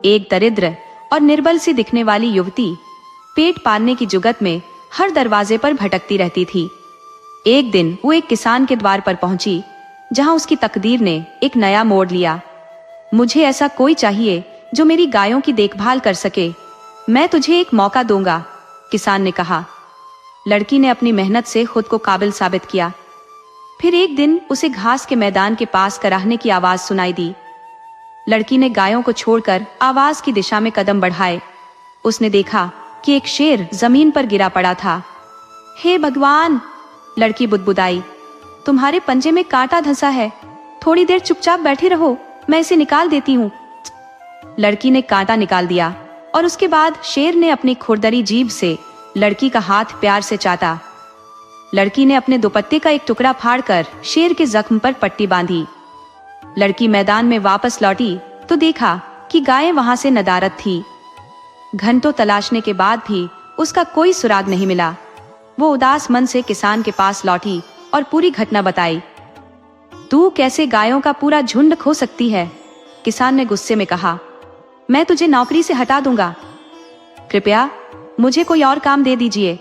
एक दरिद्र और निर्बल सी दिखने वाली युवती पेट पालने की जुगत में हर दरवाजे पर भटकती रहती थी। एक दिन वो एक किसान के द्वार पर पहुंची, जहां उसकी तकदीर ने एक नया मोड़ लिया। मुझे ऐसा कोई चाहिए जो मेरी गायों की देखभाल कर सके। मैं तुझे एक मौका दूंगा, किसान ने कहा। लड़की ने अपनी मेहनत से खुद को काबिल साबित किया। फिर एक दिन उसे घास के मैदान के पास कराहने की आवाज सुनाई दी। लड़की ने गायों को छोड़कर आवाज की दिशा में कदम बढ़ाए। उसने देखा कि एक शेर जमीन पर गिरा पड़ा था। हे भगवान, लड़की बुदबुदाई, तुम्हारे पंजे में कांटा धंसा है। थोड़ी देर चुपचाप बैठे रहो, मैं इसे निकाल देती हूँ। लड़की ने कांटा निकाल दिया और उसके बाद शेर ने अपनी खुरदरी जीभ से लड़की का हाथ प्यार से चाटा। लड़की ने अपने दुपट्टे का एक टुकड़ा फाड़कर शेर के जख्म पर पट्टी बांधी। लड़की मैदान में वापस लौटी तो देखा कि गायें वहां से नदारद थी। घंटों तलाशने के बाद भी उसका कोई सुराग नहीं मिला। वो उदास मन से किसान के पास लौटी और पूरी घटना बताई। तू कैसे गायों का पूरा झुंड खो सकती है? किसान ने गुस्से में कहा। मैं तुझे नौकरी से हटा दूंगा। कृपया मुझे कोई और काम दे दीजिए,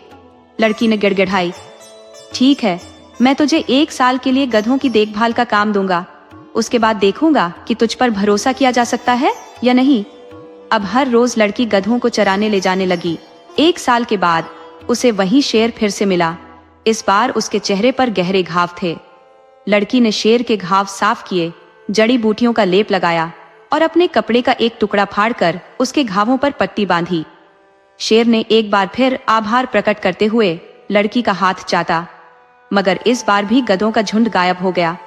लड़की ने गिड़गिड़ाई। ठीक है, मैं तुझे 1 साल के लिए गधों की देखभाल का काम दूंगा। उसके बाद देखूंगा कि तुझ पर भरोसा किया जा सकता है या नहीं। अब हर रोज लड़की गधों को चराने ले जाने लगी। 1 साल के बाद उसे वही शेर फिर से मिला। इस बार उसके चेहरे पर गहरे घाव थे। लड़की ने शेर के घाव साफ किए, जड़ी बूटियों का लेप लगाया और अपने कपड़े का एक टुकड़ा फाड़कर उसके घावों पर पट्टी बांधी। शेर ने एक बार फिर आभार प्रकट करते हुए लड़की का हाथ चाटा, मगर इस बार भी गधों का झुंड गायब हो गया।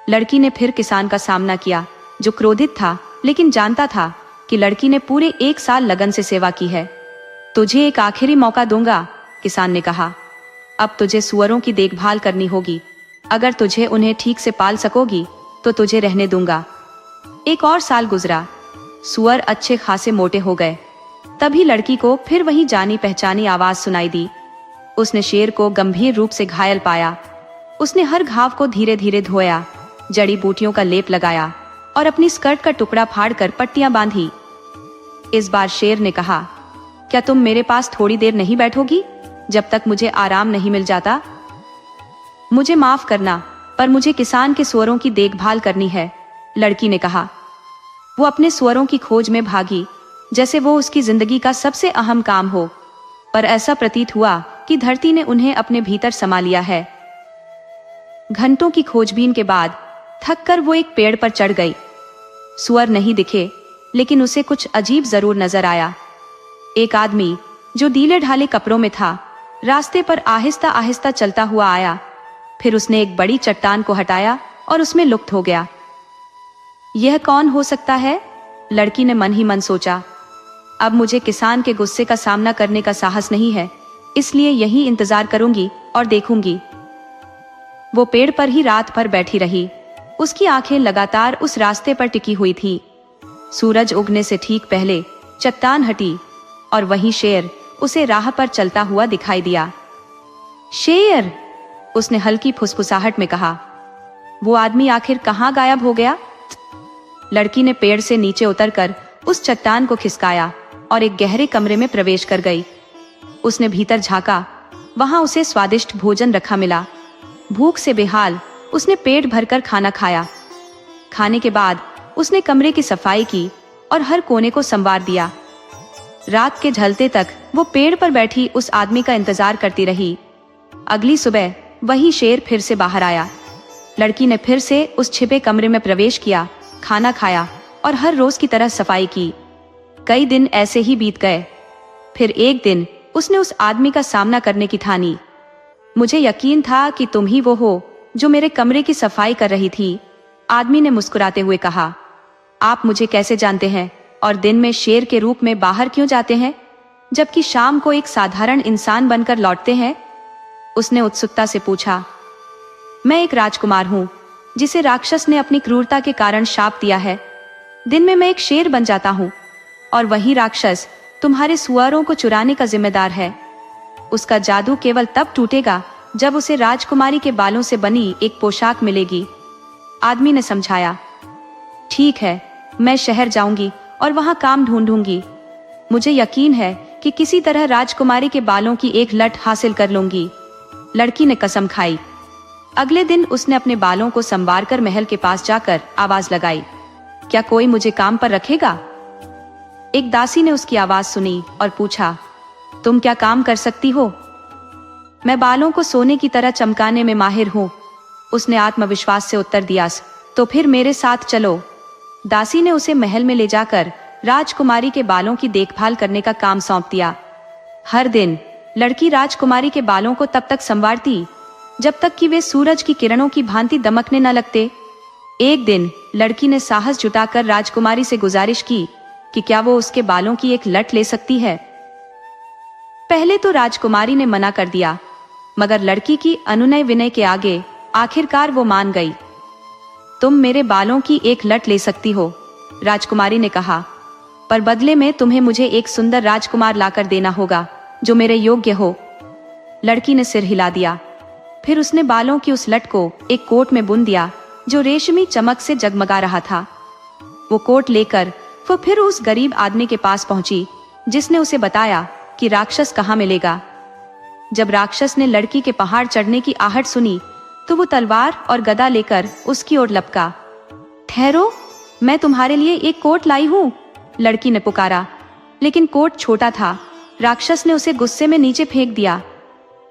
लड़की ने फिर किसान का सामना किया, जो क्रोधित था लेकिन जानता था कि लड़की ने पूरे 1 साल लगन से सेवा की है। तुझे एक आखिरी मौका दूंगा, किसान ने कहा। अब तुझे सुअरों की देखभाल करनी होगी। अगर तुझे उन्हें ठीक से पाल सकोगी तो तुझे रहने दूंगा। 1 और साल गुजरा। सुअर अच्छे खासे मोटे हो गए। तभी लड़की को फिर वही जानी पहचानी आवाज सुनाई दी। उसने शेर को गंभीर रूप से घायल पाया। उसने हर घाव को धीरे धीरे धोया, जड़ी बूटियों का लेप लगाया और अपनी स्कर्ट का टुकड़ा फाड़कर पट्टियां बांधी। इस बार शेर ने कहा, क्या तुम मेरे पास थोड़ी देर नहीं बैठोगी जब तक मुझे आराम नहीं मिल जाता? मुझे माफ करना, पर मुझे किसान के सुअरों की देखभाल करनी है, लड़की ने कहा। वो अपने सुअरों की खोज में भागी, जैसे वो उसकी जिंदगी का सबसे अहम काम हो, पर ऐसा प्रतीत हुआ कि धरती ने उन्हें अपने भीतर समा लिया है। घंटों की खोजबीन के बाद थककर वो एक पेड़ पर चढ़ गई। सुअर नहीं दिखे, लेकिन उसे कुछ अजीब जरूर नजर आया। एक आदमी जो ढीले ढाले कपड़ों में था, रास्ते पर आहिस्ता आहिस्ता चलता हुआ आया। फिर उसने एक बड़ी चट्टान को हटाया और उसमें लुप्त हो गया। यह कौन हो सकता है? लड़की ने मन ही मन सोचा। अब मुझे किसान के गुस्से का सामना करने का साहस नहीं है, इसलिए यही इंतजार करूंगी और देखूंगी। वो पेड़ पर ही रात भर बैठी रही। उसकी आंखें लगातार उस रास्ते पर टिकी हुई थी। सूरज उगने से ठीक पहले चट्टान हटी और वहीं शेर उसे राह पर चलता हुआ दिखाई दिया। शेर, उसने हल्की फुसफुसाहट में कहा। वो आदमी आखिर कहाँ गायब हो गया? लड़की ने पेड़ से नीचे उतरकर उस चट्टान को खिसकाया और एक गहरे कमरे में प्रवेश कर गई। उसने भीतर झांका। वहां उसे स्वादिष्ट भोजन रखा मिला। भूख से बेहाल उसने पेट भरकर खाना खाया। खाने के बाद उसने कमरे की सफाई की और हर कोने को संवार दिया। रात के ढलते तक वो पेड़ पर बैठी उस आदमी का इंतजार करती रही। अगली सुबह वही शेर फिर से बाहर आया। लड़की ने फिर से उस छिपे कमरे में प्रवेश किया, खाना खाया और हर रोज की तरह सफाई की। कई दिन ऐसे ही बीत गए। फिर एक दिन उसने उस आदमी का सामना करने की ठानी। मुझे यकीन था कि तुम ही वो हो जो मेरे कमरे की सफाई कर रही थी, आदमी ने मुस्कुराते हुए कहा। आप मुझे कैसे जानते हैं और दिन में शेर के रूप में बाहर क्यों जाते हैं, जबकि शाम को एक साधारण इंसान बनकर लौटते हैं? उसने उत्सुकता से पूछा। मैं एक राजकुमार हूँ जिसे राक्षस ने अपनी क्रूरता के कारण शाप दिया है। दिन में मैं एक शेर बन जाता हूँ और वही राक्षस तुम्हारे सुअरों को चुराने का जिम्मेदार है। उसका जादू केवल तब टूटेगा जब उसे राजकुमारी के बालों से बनी एक पोशाक मिलेगी, आदमी ने समझाया। ठीक है, मैं शहर जाऊंगी और वहां काम ढूंढूंगी। मुझे यकीन है कि किसी तरह राजकुमारी के बालों की एक लट हासिल कर लूंगी। लड़की ने कसम खाई। अगले दिन उसने अपने बालों को संवार कर महल के पास जाकर आवाज लगाई, क्या कोई मुझे काम पर रखेगा? एक दासी ने उसकी आवाज सुनी और पूछा, तुम क्या काम कर सकती हो? मैं बालों को सोने की तरह चमकाने में माहिर हूँ, उसने आत्मविश्वास से उत्तर दिया। तो फिर मेरे साथ चलो। दासी ने उसे महल में ले जाकर राजकुमारी के बालों की देखभाल करने का काम सौंप दिया। हर दिन लड़की राजकुमारी के बालों को तब तक संवारती जब तक कि वे सूरज की किरणों की भांति दमकने न लगते। एक दिन लड़की ने साहस जुटाकर राजकुमारी से गुजारिश की कि क्या वो उसके बालों की एक लट ले सकती है। पहले तो राजकुमारी ने मना कर दिया, मगर लड़की की अनुनय विनय के आगे आखिरकार वो मान गई। तुम मेरे बालों की एक लट ले सकती हो, राजकुमारी ने कहा, पर बदले में तुम्हें मुझे एक सुंदर राजकुमार लाकर देना होगा जो मेरे योग्य हो। लड़की ने सिर हिला दिया। फिर उसने बालों की उस लट को एक कोट में बुन दिया जो रेशमी चमक से जगमगा रहा था। वो कोट लेकर वो फिर उस गरीब आदमी के पास पहुंची जिसने उसे बताया कि राक्षस कहाँ मिलेगा। जब राक्षस ने लड़की के पहाड़ चढ़ने की आहट सुनी तो वो तलवार और गदा लेकर उसकी ओर लपका। ठहरो, मैं तुम्हारे लिए एक कोट लाई हूँ, लड़की ने पुकारा। लेकिन कोट छोटा था। राक्षस ने उसे गुस्से में नीचे फेंक दिया।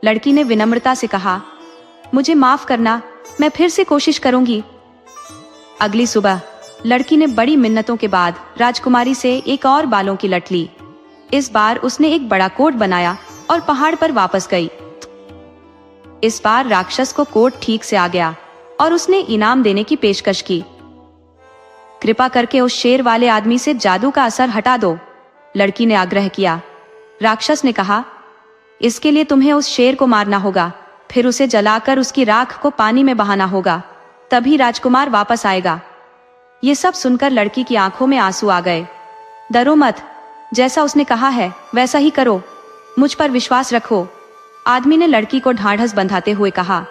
लड़की ने विनम्रता से कहा, मुझे माफ करना, मैं फिर से कोशिश करूंगी। अगली सुबह लड़की ने बड़ी मिन्नतों के बाद राजकुमारी से एक और बालों की लट ली। इस बार उसने एक बड़ा कोट बनाया और पहाड़ पर वापस गई। इस बार राक्षस को कोट ठीक से आ गया और उसने इनाम देने की पेशकश की। कृपा करके उस शेर वाले आदमी से जादू का असर हटा दो, लड़की ने आग्रह किया। राक्षस ने कहा, इसके लिए तुम्हें उस शेर को मारना होगा, फिर उसे जलाकर उसकी राख को पानी में बहाना होगा, तभी राजकुमार वापस आएगा। ये सब सुनकर लड़की की आंखों में आंसू आ गए। डरो मत, जैसा उसने कहा है वैसा ही करो, मुझ पर विश्वास रखो, आदमी ने लड़की को ढाढ़स बंधाते हुए कहा।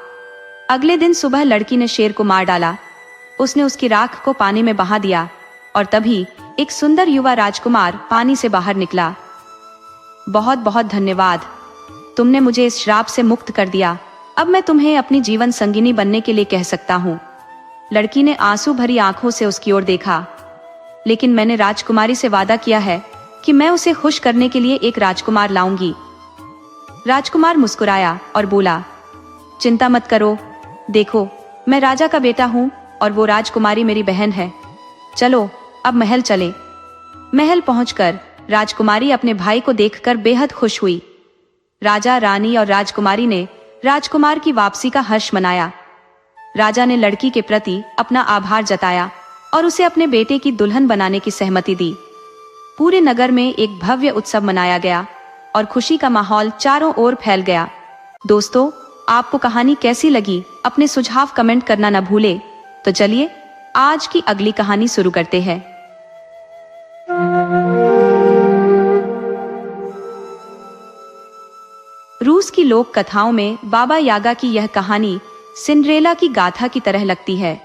अगले दिन सुबह लड़की ने शेर को मार डाला। उसने उसकी राख को पानी में बहा दिया और तभी एक सुंदर युवा राजकुमार पानी से बाहर निकला। बहुत बहुत धन्यवाद, तुमने मुझे इस श्राप से मुक्त कर दिया। अब मैं तुम्हें अपनी जीवन संगिनी बनने के लिए कह सकता हूँ। लड़की ने आंसू भरी आंखों से उसकी ओर देखा। लेकिन मैंने राजकुमारी से वादा किया है कि मैं उसे खुश करने के लिए एक राजकुमार लाऊंगी। राजकुमार मुस्कुराया और बोला, चिंता मत करो, देखो मैं राजा का बेटा हूँ और वो राजकुमारी मेरी बहन है। चलो अब महल चले। महल पहुंचकर राजकुमारी अपने भाई को देखकर बेहद खुश हुई। राजा, रानी और राजकुमारी ने राजकुमार की वापसी का हर्ष मनाया। राजा ने लड़की के प्रति अपना आभार जताया और उसे अपने बेटे की दुल्हन बनाने की सहमति दी। पूरे नगर में एक भव्य उत्सव मनाया गया और खुशी का माहौल चारों ओर फैल गया। दोस्तों, आपको कहानी कैसी लगी? अपने सुझाव कमेंट करना न भूले। तो चलिए आज की अगली कहानी शुरू करते हैं। रूस की लोक कथाओं में बाबा यागा की यह कहानी सिंड्रेला की गाथा की तरह लगती है।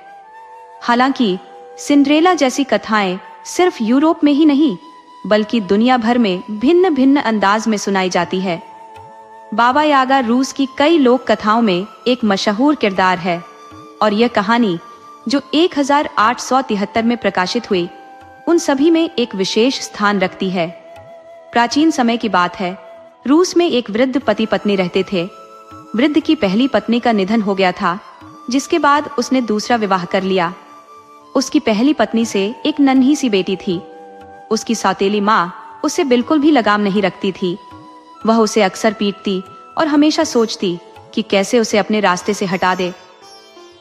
हालांकि सिंड्रेला जैसी कथाएं सिर्फ यूरोप में ही नहीं बल्कि दुनिया भर में भिन्न भिन्न अंदाज में सुनाई जाती है। बाबा यागा रूस की कई लोक कथाओं में एक मशहूर किरदार है और यह कहानी जो 1873 में प्रकाशित हुई उन सभी में एक विशेष स्थान रखती है। प्राचीन समय की बात है। रूस में एक वृद्ध पति पत्नी रहते थे। वृद्ध की पहली पत्नी का निधन हो गया था, जिसके बाद उसने दूसरा विवाह कर लिया। उसकी पहली पत्नी से एक नन्ही सी बेटी थी। उसकी सौतेली माँ उससे बिल्कुल भी लगाव नहीं रखती थी। वह उसे अक्सर पीटती और हमेशा सोचती कि कैसे उसे अपने रास्ते से हटा दे।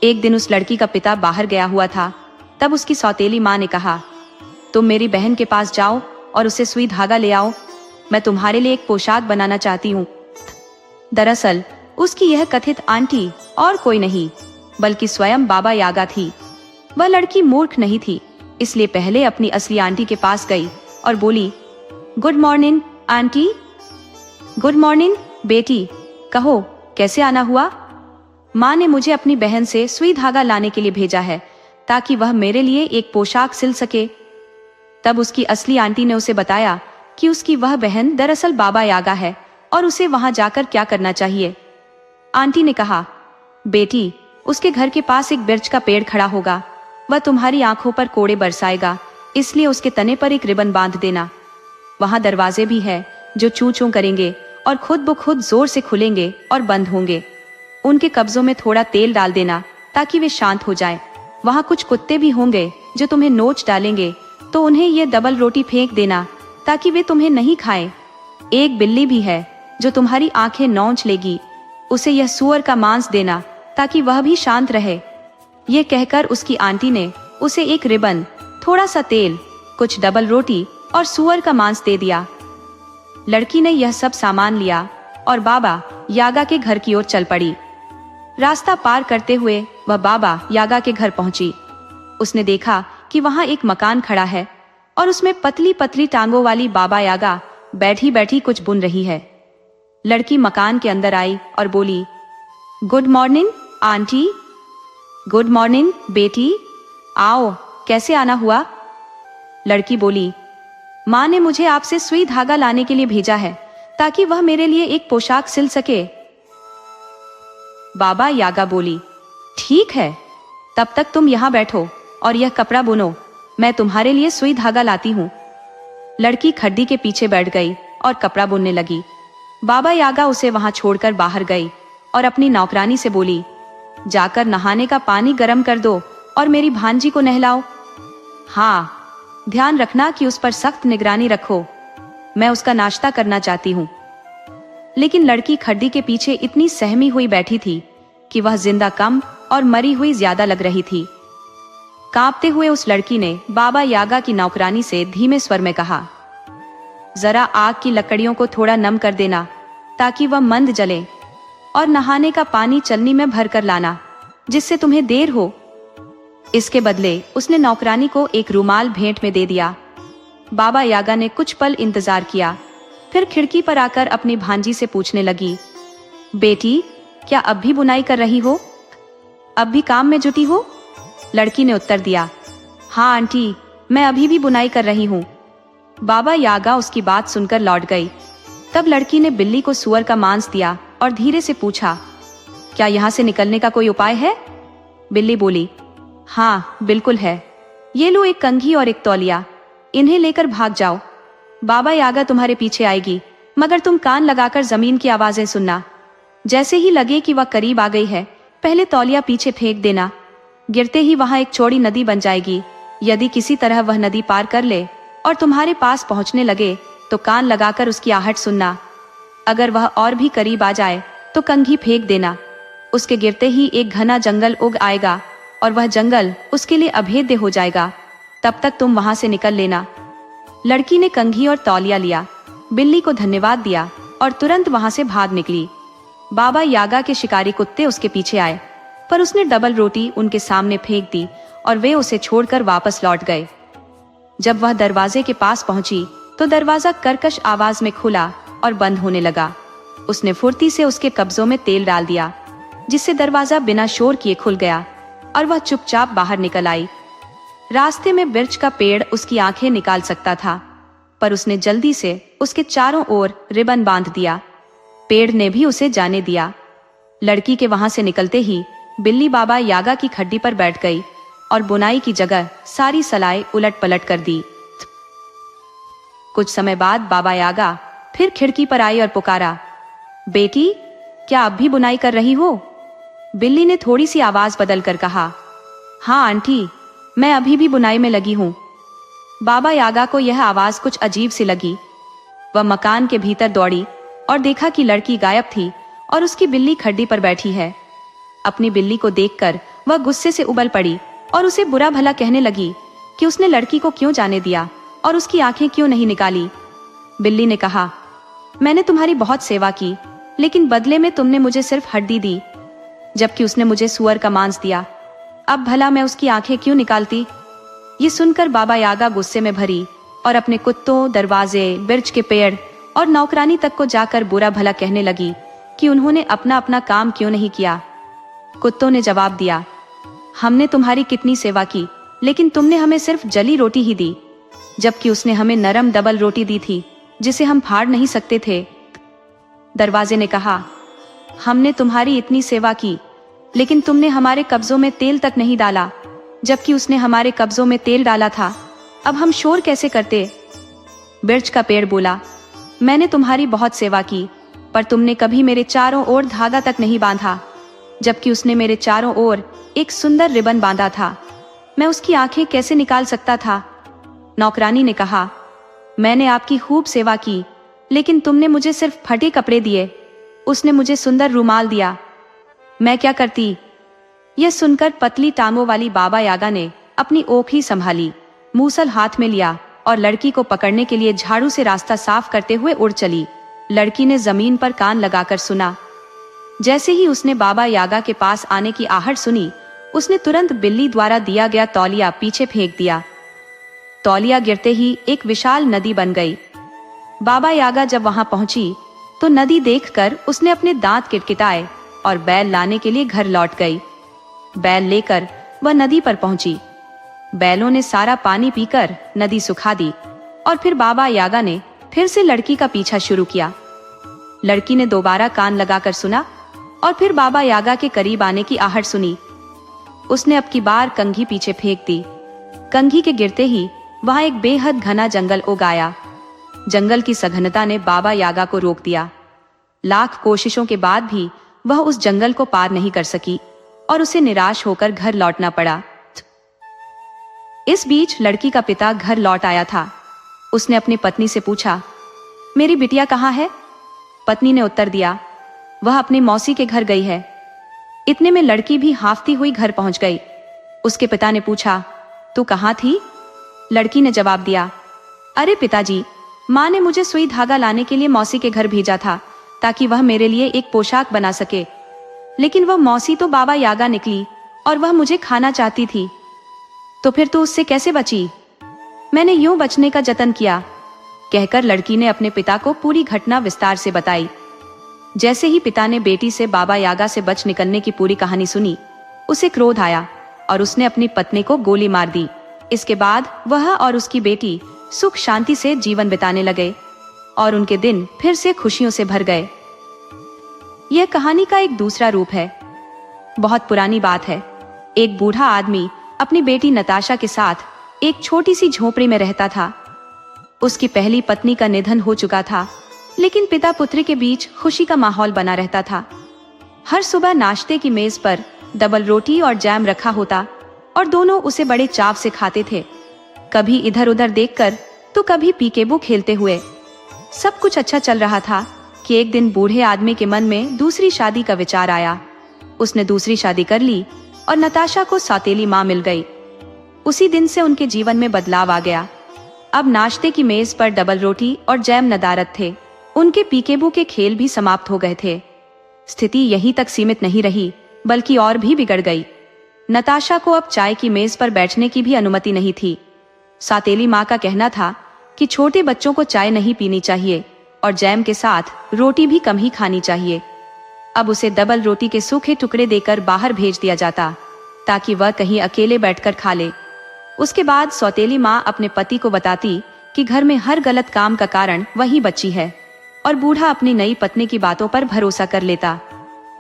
एक दिन उस लड़की का पिता बाहर गया हुआ था। तब उसकी सौतेली माँ ने कहा, तुम मेरी बहन के पास जाओ और उसे सुई धागा ले आओ, मैं तुम्हारे लिए एक पोशाक बनाना चाहती हूँ। दरअसल उसकी यह कथित आंटी और कोई नहीं बल्कि स्वयं बाबा यागा थी। वह लड़की मूर्ख नहीं थी, इसलिए पहले अपनी असली आंटी के पास गई और बोली, good morning aunty. Good morning बेटी, कहो कैसे आना हुआ? माँ ने मुझे अपनी बहन से सुई धागा लाने के लिए भेजा है ताकि वह मेरे लिए एक पोशाक सिल सके। तब उसकी असली आंटी ने उसे बताया कि उसकी वह बहन दरअसल बाबा यागा है और उसे वहां जाकर क्या करना चाहिए। आंटी ने कहा, बेटी, उसके घर के पास एक बिर्च का पेड़ खड़ा होगा, वह तुम्हारी आंखों पर कोड़े बरसाएगा, इसलिए उसके तने पर एक रिबन बांध देना। वहां दरवाजे भी है जो चू चू करेंगे और खुद ब खुद जोर से खुलेंगे और बंद होंगे। उनके कब्जों में थोड़ा तेल डाल देना ताकि वे शांत हो जाएं। वहां कुछ कुत्ते भी होंगे जो तुम्हें नोच डालेंगे, तो उन्हें ये डबल रोटी फेंक देना ताकि वे तुम्हें नहीं खाएं। एक बिल्ली भी है जो तुम्हारी आंखें नोच लेगी, उसे यह सूअर का मांस देना ताकि वह भी शांत रहे। ये कहकर उसकी आंटी ने उसे एक रिबन, थोड़ा सा तेल, कुछ डबल रोटी और सूअर का मांस दे दिया। लड़की ने यह सब सामान लिया और बाबा यागा के घर की ओर चल पड़ी। रास्ता पार करते हुए वह बाबा यागा के घर पहुंची। उसने देखा कि वहां एक मकान खड़ा है और उसमें पतली पतली टांगों वाली बाबा यागा बैठी बैठी कुछ बुन रही है। लड़की मकान के अंदर आई और बोली, good morning aunty. Good morning बेटी, आओ, कैसे आना हुआ? लड़की बोली, माँ ने मुझे आपसे सुई धागा लाने के लिए भेजा है ताकि वह मेरे लिए एक पोशाक सिल सके। बाबा यागा बोली, ठीक है, तब तक तुम यहाँ बैठो और यह कपड़ा बुनो, मैं तुम्हारे लिए सुई धागा लाती हूँ। लड़की खड्डी के पीछे बैठ गई और कपड़ा बुनने लगी। बाबा यागा उसे वहां छोड़कर बाहर गई और अपनी नौकरानी से बोली, जाकर नहाने का पानी गर्म कर दो और मेरी भांजी को नहलाओ। हाँ, ध्यान रखना कि उस पर सख्त निगरानी रखो, मैं उसका नाश्ता करना चाहती हूँ। लेकिन लड़की खड्डी के पीछे इतनी सहमी हुई बैठी थी कि वह जिंदा कम और मरी हुई ज्यादा लग रही थी। कांपते हुए उस लड़की ने बाबा यागा की नौकरानी से धीमे स्वर में कहा, जरा आग की लकड़ियों को थोड़ा नम कर देना ताकि वह मंद जले, और नहाने का पानी चलनी में भर कर लाना जिससे तुम्हें देर हो। इसके बदले उसने नौकरानी को एक रुमाल भेंट में दे दिया। बाबा यागा ने कुछ पल इंतजार किया, फिर खिड़की पर आकर अपनी भांजी से पूछने लगी, बेटी, क्या अब भी बुनाई कर रही हो? अब भी काम में जुटी हो? लड़की ने उत्तर दिया, हाँ आंटी, मैं अभी भी बुनाई कर रही हूँ। बाबा यागा उसकी बात सुनकर लौट गई। तब लड़की ने बिल्ली को सूअर का मांस दिया और धीरे से पूछा, क्या यहाँ से निकलने का कोई उपाय है? बिल्ली बोली, हाँ बिल्कुल है, ये लो एक कंघी और एक तौलिया, इन्हें लेकर भाग जाओ। बाबा यागा तुम्हारे पीछे आएगी, मगर तुम कान लगाकर जमीन की आवाजें सुनना। जैसे ही लगे कि वह करीब आ गई है, पहले तौलिया पीछे फेंक देना। गिरते ही वहां एक चौड़ी नदी बन जाएगी। यदि किसी तरह वह नदी पार कर ले और तुम्हारे पास पहुंचने लगे तो कान लगाकर उसकी आहट सुनना। अगर वह और भी करीब आ जाए तो कंघी फेंक देना। उसके गिरते ही एक घना जंगल उग आएगा और वह जंगल उसके लिए अभेद्य हो जाएगा। तब तक तुम वहां से निकल लेना। लड़की ने कंघी और तौलिया लिया, बिल्ली को धन्यवाद दिया और तुरंत वहां से भाग निकली। बाबा यागा के शिकारी कुत्ते उसके पीछे आए, पर उसने डबल रोटी उनके सामने फेंक दी और वे उसे छोड़कर वापस लौट गए। जब वह दरवाजे के पास पहुंची तो दरवाजा कर्कश आवाज में खुला और बंद होने लगा। उसने फुर्ती से उसके कब्जों में तेल डाल दिया, जिससे दरवाजा बिना शोर किए खुल गया और वह चुपचाप बाहर निकल आई। रास्ते में बिर्च का पेड़ उसकी आंखें निकाल सकता था, पर उसने जल्दी से उसके चारों ओर रिबन बांध दिया। पेड़ ने भी उसे जाने दिया। लड़की के वहां से निकलते ही बिल्ली बाबा यागा की खड्डी पर बैठ गई और बुनाई की जगह सारी सलाई उलट पलट कर दी। कुछ समय बाद बाबा यागा फिर खिड़की पर आई और पुकारा, बेटी, क्या अब भी बुनाई कर रही हो? बिल्ली ने थोड़ी सी आवाज बदल कर कहा, हाँ आंटी, मैं अभी भी बुनाई में लगी हूँ। बाबा यागा को यह आवाज कुछ अजीब सी लगी। वह मकान के भीतर दौड़ी और देखा कि लड़की गायब थी और उसकी बिल्ली खड्डी पर बैठी है। अपनी बिल्ली को देखकर वह गुस्से से उबल पड़ी और उसे बुरा भला कहने लगी कि उसने लड़की को क्यों जाने दिया और उसकी आंखें क्यों नहीं निकाली। बिल्ली ने कहा, मैंने तुम्हारी बहुत सेवा की, लेकिन बदले में तुमने मुझे सिर्फ हड्डी दी, जबकि उसने मुझे सूअर का मांस दिया। अब भला मैं उसकी आंखें क्यों निकालती? ये सुनकर बाबा यागा गुस्से में भरी और अपने कुत्तों, दरवाजे, बिर्च के पेड़ और नौकरानी तक को जाकर बुरा भला कहने लगी कि उन्होंने अपना अपना काम क्यों नहीं किया। कुत्तों ने जवाब दिया, हमने तुम्हारी कितनी सेवा की, लेकिन तुमने हमें सिर्फ जली रोटी ही दी। जबकि उसने हमें नरम डबल रोटी दी थी जिसे हम फाड़ नहीं सकते थे। दरवाजे ने कहा, हमने तुम्हारी इतनी सेवा की, लेकिन तुमने हमारे कब्जों में तेल तक नहीं डाला, जबकि उसने हमारे कब्जों में तेल डाला था। अब हम शोर कैसे करते? बिर्च का पेड़ बोला, मैंने तुम्हारी बहुत सेवा की, पर तुमने कभी मेरे चारों ओर धागा तक नहीं बांधा, जबकि उसने मेरे चारों ओर एक सुंदर रिबन बांधा था। मैं उसकी आंखें कैसे निकाल सकता था? नौकरानी ने कहा, मैंने आपकी खूब सेवा की, लेकिन तुमने मुझे सिर्फ फटे कपड़े दिए। उसने मुझे सुंदर रुमाल दिया, मैं क्या करती? यह सुनकर पतली टांगों वाली बाबा यागा ने अपनी ओखली संभाली, मूसल हाथ में लिया और लड़की को पकड़ने के लिए झाड़ू से रास्ता साफ करते हुए उड़ चली। लड़की ने जमीन पर कान लगाकर सुना। जैसे ही उसने बाबा यागा के पास आने की आहट सुनी, उसने तुरंत बिल्ली द्वारा दिया गया तौलिया पीछे फेंक दिया। तौलिया गिरते ही एक विशाल नदी बन गई। बाबा यागा जब वहां पहुंची तो नदी देखकर उसने अपने दांत किटकिटाए और बैल लाने के लिए घर लौट गई। बैल लेकर वह नदी पर पहुंची। बैलों ने सारा पानी पीकर नदी सुखा दी और फिर बाबा यागा ने फिर से लड़की का पीछा शुरू किया। लड़की ने दोबारा कान लगाकर सुना और फिर बाबा यागा के करीब आने की आहट सुनी। उसने अब की बार कंघी पीछे फेंक दी। कंघी के गिरते ही वहां एक बेहद घना जंगल उग आया। जंगल की सघनता ने बाबा यागा को रोक दिया। लाख कोशिशों के बाद भी वह उस जंगल को पार नहीं कर सकी और उसे निराश होकर घर लौटना पड़ा। इस बीच लड़की का पिता घर लौट आया था। उसने अपनी पत्नी से पूछा, मेरी बिटिया कहाँ है? पत्नी ने उत्तर दिया, वह अपने मौसी के घर गई है। इतने में लड़की भी हाफती हुई घर पहुंच गई। उसके पिता ने पूछा, तू कहाँ थी? लड़की ने जवाब दिया, अरे पिताजी, माँ ने मुझे सुई धागा लाने के लिए मौसी के घर भेजा था ताकि वह मेरे लिए एक पोशाक बना सके, लेकिन वह मौसी तो बाबा यागा निकली और वह मुझे खाना चाहती थी। तो फिर तू उससे कैसे बची? मैंने यूं बचने का जतन किया, कहकर लड़की ने अपने पिता को पूरी घटना विस्तार से बताई। जैसे ही पिता ने बेटी से बाबा यागा से बच निकलने की पूरी कहानी सुनी, उसे क्रोध आया और उसने अपनी पत्नी को गोली मार दी। इसके बाद वह और उसकी बेटी सुख शांति से जीवन बिताने लगे और उनके दिन फिर से खुशियों से भर गए। यह कहानी का एक दूसरा रूप है। बहुत पुरानी बात है। एक बूढ़ा आदमी अपनी बेटी नताशा के साथ एक छोटी सी झोपड़ी में रहता था। उसकी पहली पत्नी का निधन हो चुका था, लेकिन पिता पुत्री के बीच खुशी का माहौल बना रहता था। हर सुबह नाश्ते की मेज पर डबल रोटी और जैम रखा होता और दोनों उसे बड़े चाव से खाते थे, कभी इधर उधर देखकर तो कभी पीकेबू खेलते हुए। सब कुछ अच्छा चल रहा था कि एक दिन बूढ़े आदमी के मन में दूसरी शादी का विचार आया। उसने दूसरी शादी कर ली और नताशा को सौतेली माँ मिल गई। उसी दिन से उनके जीवन में बदलाव आ गया। अब नाश्ते की मेज पर डबल रोटी और जैम नदारद थे। उनके पीकेबू के खेल भी समाप्त हो गए थे। स्थिति यहीं तक सीमित नहीं रही, बल्कि और भी बिगड़ गई। नताशा को अब चाय की मेज पर बैठने की भी अनुमति नहीं थी। सौतेली माँ का कहना था कि छोटे बच्चों को चाय नहीं पीनी चाहिए और जैम के साथ रोटी भी कम ही खानी चाहिए। अब उसे डबल रोटी के सूखे टुकड़े देकर बाहर भेज दिया जाता ताकि वह कहीं अकेले बैठकर खा ले। उसके बाद सौतेली माँ अपने पति को बताती कि घर में हर गलत काम का कारण वही बच्ची है और बूढ़ा अपनी नई पत्नी की बातों पर भरोसा कर लेता।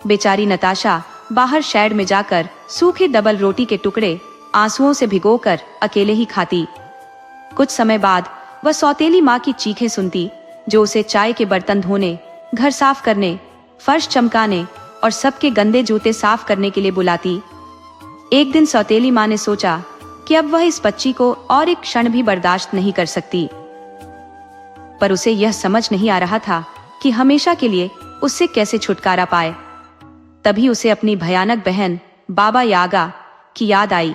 बेचारी नताशा बाहर शेड में जाकर सूखे डबल रोटी के टुकड़े आंसुओं से भिगोकर अकेले ही खाती। कुछ समय बाद वह सौतेली माँ की चीखें सुनती, जो उसे चाय के बर्तन धोने, घर साफ करने, फर्श चमकाने और सबके गंदे जूते साफ करने के लिए बुलाती। एक दिन सौतेली माँ ने सोचा कि अब वह इस बच्ची को और एक क्षण भी बर्दाश्त नहीं कर सकती, पर उसे यह समझ नहीं आ रहा था कि हमेशा के लिए उससे कैसे छुटकारा पाए। तभी उसे अपनी भयानक बहन बाबा यागा की याद आई,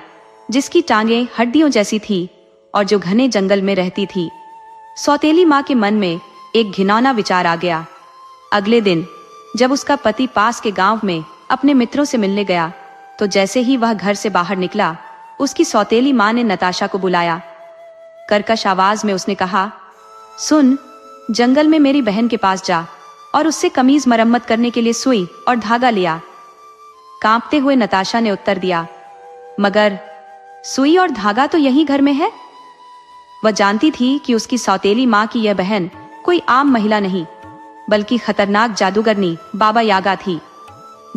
जिसकी टांगें हड्डियों जैसी थी और जो घने जंगल में रहती थी। सौतेली माँ के मन में एक घिनौना विचार आ गया। अगले दिन जब उसका पति पास के गांव में अपने मित्रों से मिलने गया, तो जैसे ही वह घर से बाहर निकला, उसकी सौतेली माँ ने नताशा को बुलाया। कर्कश आवाज में उसने कहा, सुन, जंगल में मेरी बहन के पास जा और उससे कमीज मरम्मत करने के लिए सुई और धागा लिया। कांपते हुए नताशा ने उत्तर दिया, मगर सुई और धागा तो यही घर में है। वह जानती थी कि उसकी सौतेली माँ की यह बहन कोई आम महिला नहीं, बल्कि खतरनाक जादूगरनी बाबा यागा थी,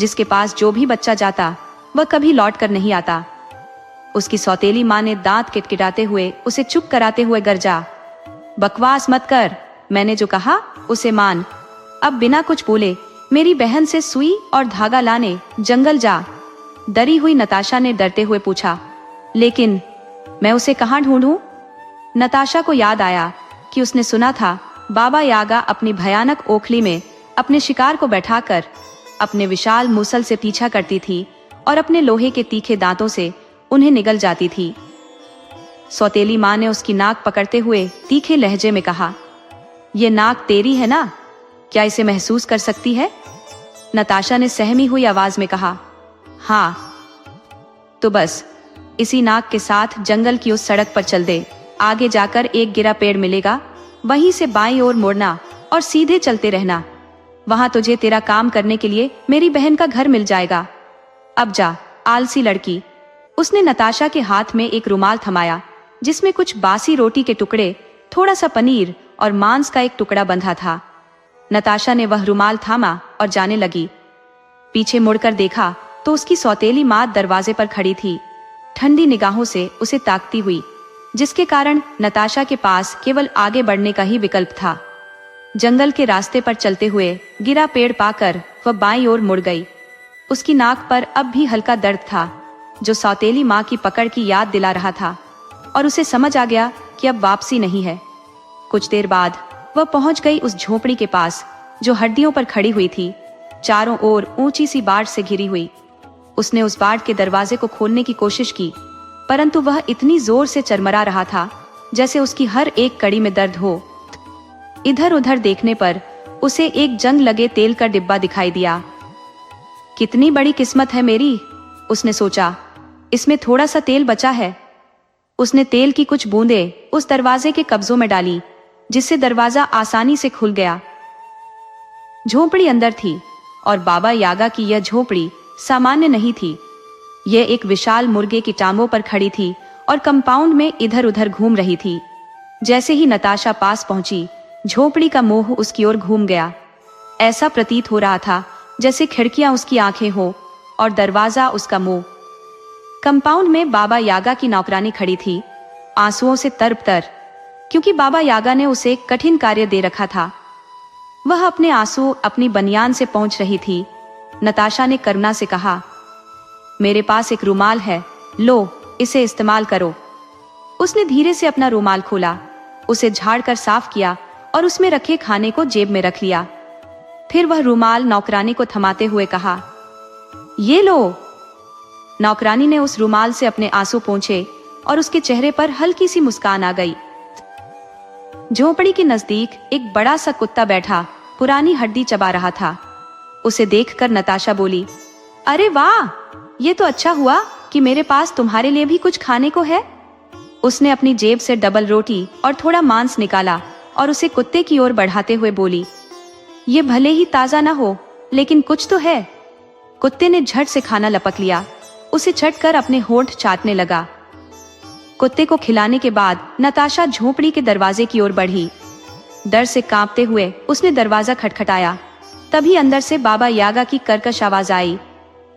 जिसके पास जो भी बच्चा जाता वह कभी लौट कर नहीं आता। उसकी सौतेली माँ ने दांत किटकिटाते हुए उसे चुप कराते हुए गरजा, बकवास मत कर, मैंने जो कहा उसे मान। अब बिना कुछ बोले मेरी बहन से सुई और धागा लाने जंगल जा। डरी हुई नताशा ने डरते हुए पूछा, लेकिन मैं उसे कहाँ ढूंढूं? नताशा को याद आया कि उसने सुना था बाबा यागा अपनी भयानक ओखली में अपने शिकार को बैठाकर अपने विशाल मूसल से पीछा करती थी और अपने लोहे के तीखे दांतों से उन्हें निगल जाती थी। सौतेली माँ ने उसकी नाक पकड़ते हुए तीखे लहजे में कहा, ये नाक तेरी है ना? क्या इसे महसूस कर सकती है? नताशा ने सहमी हुई आवाज में कहा, हाँ। तो बस इसी नाक के साथ जंगल की उस सड़क पर चल दे। आगे जाकर एक गिरा पेड़ मिलेगा, वहीं से बाईं ओर मुड़ना और सीधे चलते रहना। वहां तुझे तेरा काम करने के लिए मेरी बहन का घर मिल जाएगा। अब जा, आलसी लड़की। उसने नताशा के हाथ में एक रुमाल थमाया, जिसमें कुछ बासी रोटी के टुकड़े, थोड़ा सा पनीर और मांस का एक टुकड़ा बंधा था। नताशा ने वह रुमाल थामा और जाने लगी। पीछे मुड़कर देखा तो उसकी सौतेली माँ दरवाजे पर खड़ी थी, ठंडी निगाहों से उसे ताकती हुई, जिसके कारण नताशा के पास केवल आगे बढ़ने का ही विकल्प था। जंगल के रास्ते पर चलते हुए गिरा पेड़ पाकर वह बाईं ओर मुड़ गई। उसकी नाक पर अब भी हल्का दर्द था, जो सौतेली माँ की पकड़ की याद दिला रहा था, और उसे समझ आ गया कि अब वापसी नहीं है। कुछ देर बाद वह पहुंच गई उस झोपड़ी के पास, जो हड्डियों पर खड़ी हुई थी, चारों ओर ऊंची सी बाड़ से घिरी हुई। उसने उस बाड़ के दरवाजे को खोलने की कोशिश की, परंतु वह इतनी जोर से चरमरा रहा था जैसे उसकी हर एक कड़ी में दर्द हो। इधर उधर देखने पर उसे एक जंग लगे तेल का डिब्बा दिखाई दिया। कितनी बड़ी किस्मत है मेरी, उसने सोचा, इसमें थोड़ा सा तेल बचा है। उसने तेल की कुछ बूंदें उस दरवाजे के कब्जों में डाली, जिससे दरवाजा आसानी से खुल गया। झोपड़ी अंदर थी, और बाबा यागा की यह झोपड़ी सामान्य नहीं थी। यह एक विशाल मुर्गे की टांगों पर खड़ी थी और कंपाउंड में इधर उधर घूम रही थी। जैसे ही नताशा पास पहुंची, झोपड़ी का मोह उसकी ओर घूम गया। ऐसा प्रतीत हो रहा था जैसे खिड़कियां उसकी आंखें हो और दरवाजा उसका मुंह। कंपाउंड में बाबा यागा की नौकरानी खड़ी थी, आंसुओं से तरबतर, क्योंकि बाबा यागा ने उसे एक कठिन कार्य दे रखा था। वह अपने आंसू अपनी बनियान से पहुंच रही थी। नताशा ने करुणा से कहा, मेरे पास एक रुमाल है, लो, इसे इस्तेमाल करो। उसने धीरे से अपना रुमाल खोला, उसे झाड़कर साफ किया और उसमें रखे खाने को जेब में रख लिया। फिर वह रुमाल नौकरानी को थमाते हुए कहा, ये लो। नौकरानी ने उस रुमाल से अपने आंसू पोंछे और उसके चेहरे पर हल्की सी मुस्कान आ गई। झोपड़ी के नजदीक एक बड़ा सा कुत्ता बैठा पुरानी हड्डी चबा रहा था। उसे देखकर नताशा बोली, अरे वाह, ये तो अच्छा हुआ कि मेरे पास तुम्हारे लिए भी कुछ खाने को है। उसने अपनी जेब से डबल रोटी और थोड़ा मांस निकाला और उसे कुत्ते की ओर बढ़ाते हुए बोली, ये भले ही ताजा ना हो, लेकिन कुछ तो है। कुत्ते ने झट से खाना लपक लिया, उसे चटकर अपने होंठ चाटने लगा। कुत्ते को खिलाने के बाद नताशा झोपड़ी के दरवाजे की ओर बढ़ी। डर से कांपते हुए उसने दरवाजा खटखटाया। तभी अंदर से बाबा यागा की कर्कश आवाज आई,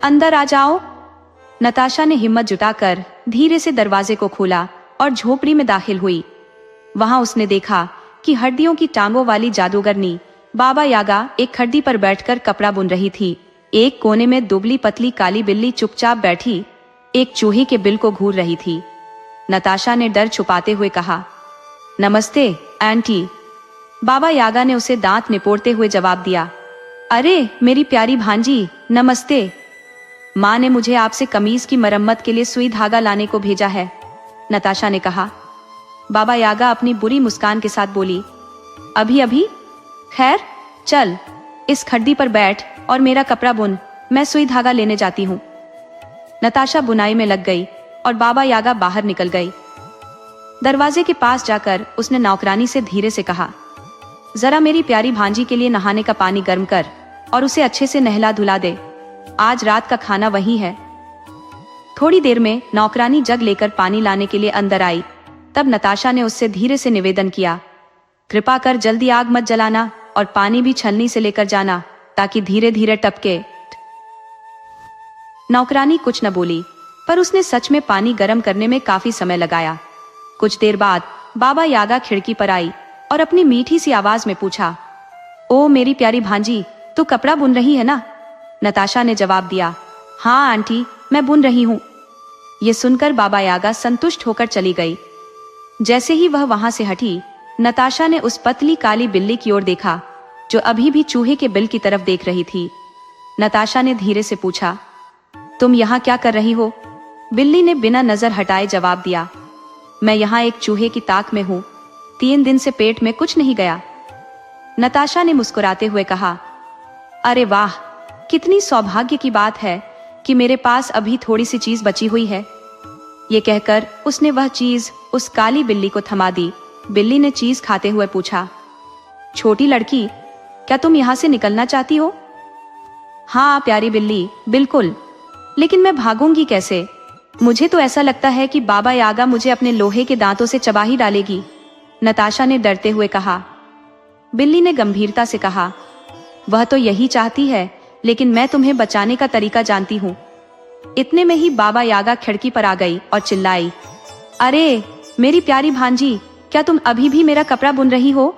अंदर आ जाओ। नताशा ने हिम्मत जुटाकर धीरे से दरवाजे को खोला और झोपड़ी में दाखिल हुई। वहां उसने देखा कि हड्डियों की टांगों वाली जादूगरनी बाबा यागा एक खड्डी पर बैठकर कपड़ा बुन रही थी। एक कोने में दुबली पतली काली बिल्ली चुपचाप बैठी एक चूहे के बिल को घूर रही थी। नताशा ने डर छुपाते हुए कहा, नमस्ते आंटी। बाबा यागा ने उसे दांत निपोड़ते हुए जवाब दिया, अरे मेरी प्यारी भांजी, नमस्ते। माँ ने मुझे आपसे कमीज की मरम्मत के लिए सुई धागा लाने को भेजा है, नताशा ने कहा। बाबा यागा अपनी बुरी मुस्कान के साथ बोली, अभी अभी? खैर चल, इस खड्डी पर बैठ और मेरा कपड़ा बुन, मैं सुई धागा लेने जाती हूँ। नताशा बुनाई में लग गई और बाबा यागा बाहर निकल गई। दरवाजे के पास जाकर उसने नौकरानी से धीरे से कहा, जरा मेरी प्यारी भांजी के लिए नहाने का पानी गर्म कर और उसे अच्छे से नहला धुला दे। आज रात का खाना वही है। थोड़ी देर में नौकरानी जग लेकर पानी लाने के लिए अंदर आई। तब नताशा ने उससे धीरे से निवेदन किया, कृपा कर जल्दी आग मत जलाना और पानी भी छलनी से लेकर जाना ताकि धीरे धीरे टपके। नौकरानी कुछ न बोली, पर उसने सच में पानी गर्म करने में काफी समय लगाया। कुछ देर बाद बाबा यागा खिड़की पर आई और अपनी मीठी सी आवाज में पूछा, ओ मेरी प्यारी भांजी, तू कपड़ा बुन रही है ना? नताशा ने जवाब दिया, हाँ आंटी, मैं बुन रही हूँ। ये सुनकर बाबा यागा संतुष्ट होकर चली गई। जैसे ही वह वहां से हटी, नताशा ने उस पतली काली बिल्ली की ओर देखा जो अभी भी चूहे के बिल की तरफ देख रही थी। नताशा ने धीरे से पूछा, तुम यहाँ क्या कर रही हो? बिल्ली ने बिना नजर हटाए जवाब दिया, मैं यहाँ एक चूहे की ताक में हूँ, 3 दिन से पेट में कुछ नहीं गया। नताशा ने मुस्कुराते हुए कहा, अरे वाह, कितनी सौभाग्य की बात है कि मेरे पास अभी थोड़ी सी चीज बची हुई है। ये कहकर उसने वह चीज उस काली बिल्ली को थमा दी। बिल्ली ने चीज खाते हुए पूछा, छोटी लड़की, क्या तुम यहाँ से निकलना चाहती हो? हाँ प्यारी बिल्ली, बिल्कुल, लेकिन मैं भागूंगी कैसे? मुझे तो ऐसा लगता है कि बाबा यागा मुझे अपने लोहे के दांतों से चबा ही डालेगी, नताशा ने डरते हुए कहा। बिल्ली ने गंभीरता से कहा, वह तो यही चाहती है, लेकिन मैं तुम्हें बचाने का तरीका जानती हूँ। इतने में ही बाबा यागा खिड़की पर आ गई और चिल्लाई, अरे मेरी प्यारी भांजी, क्या तुम अभी भी मेरा कपड़ा बुन रही हो?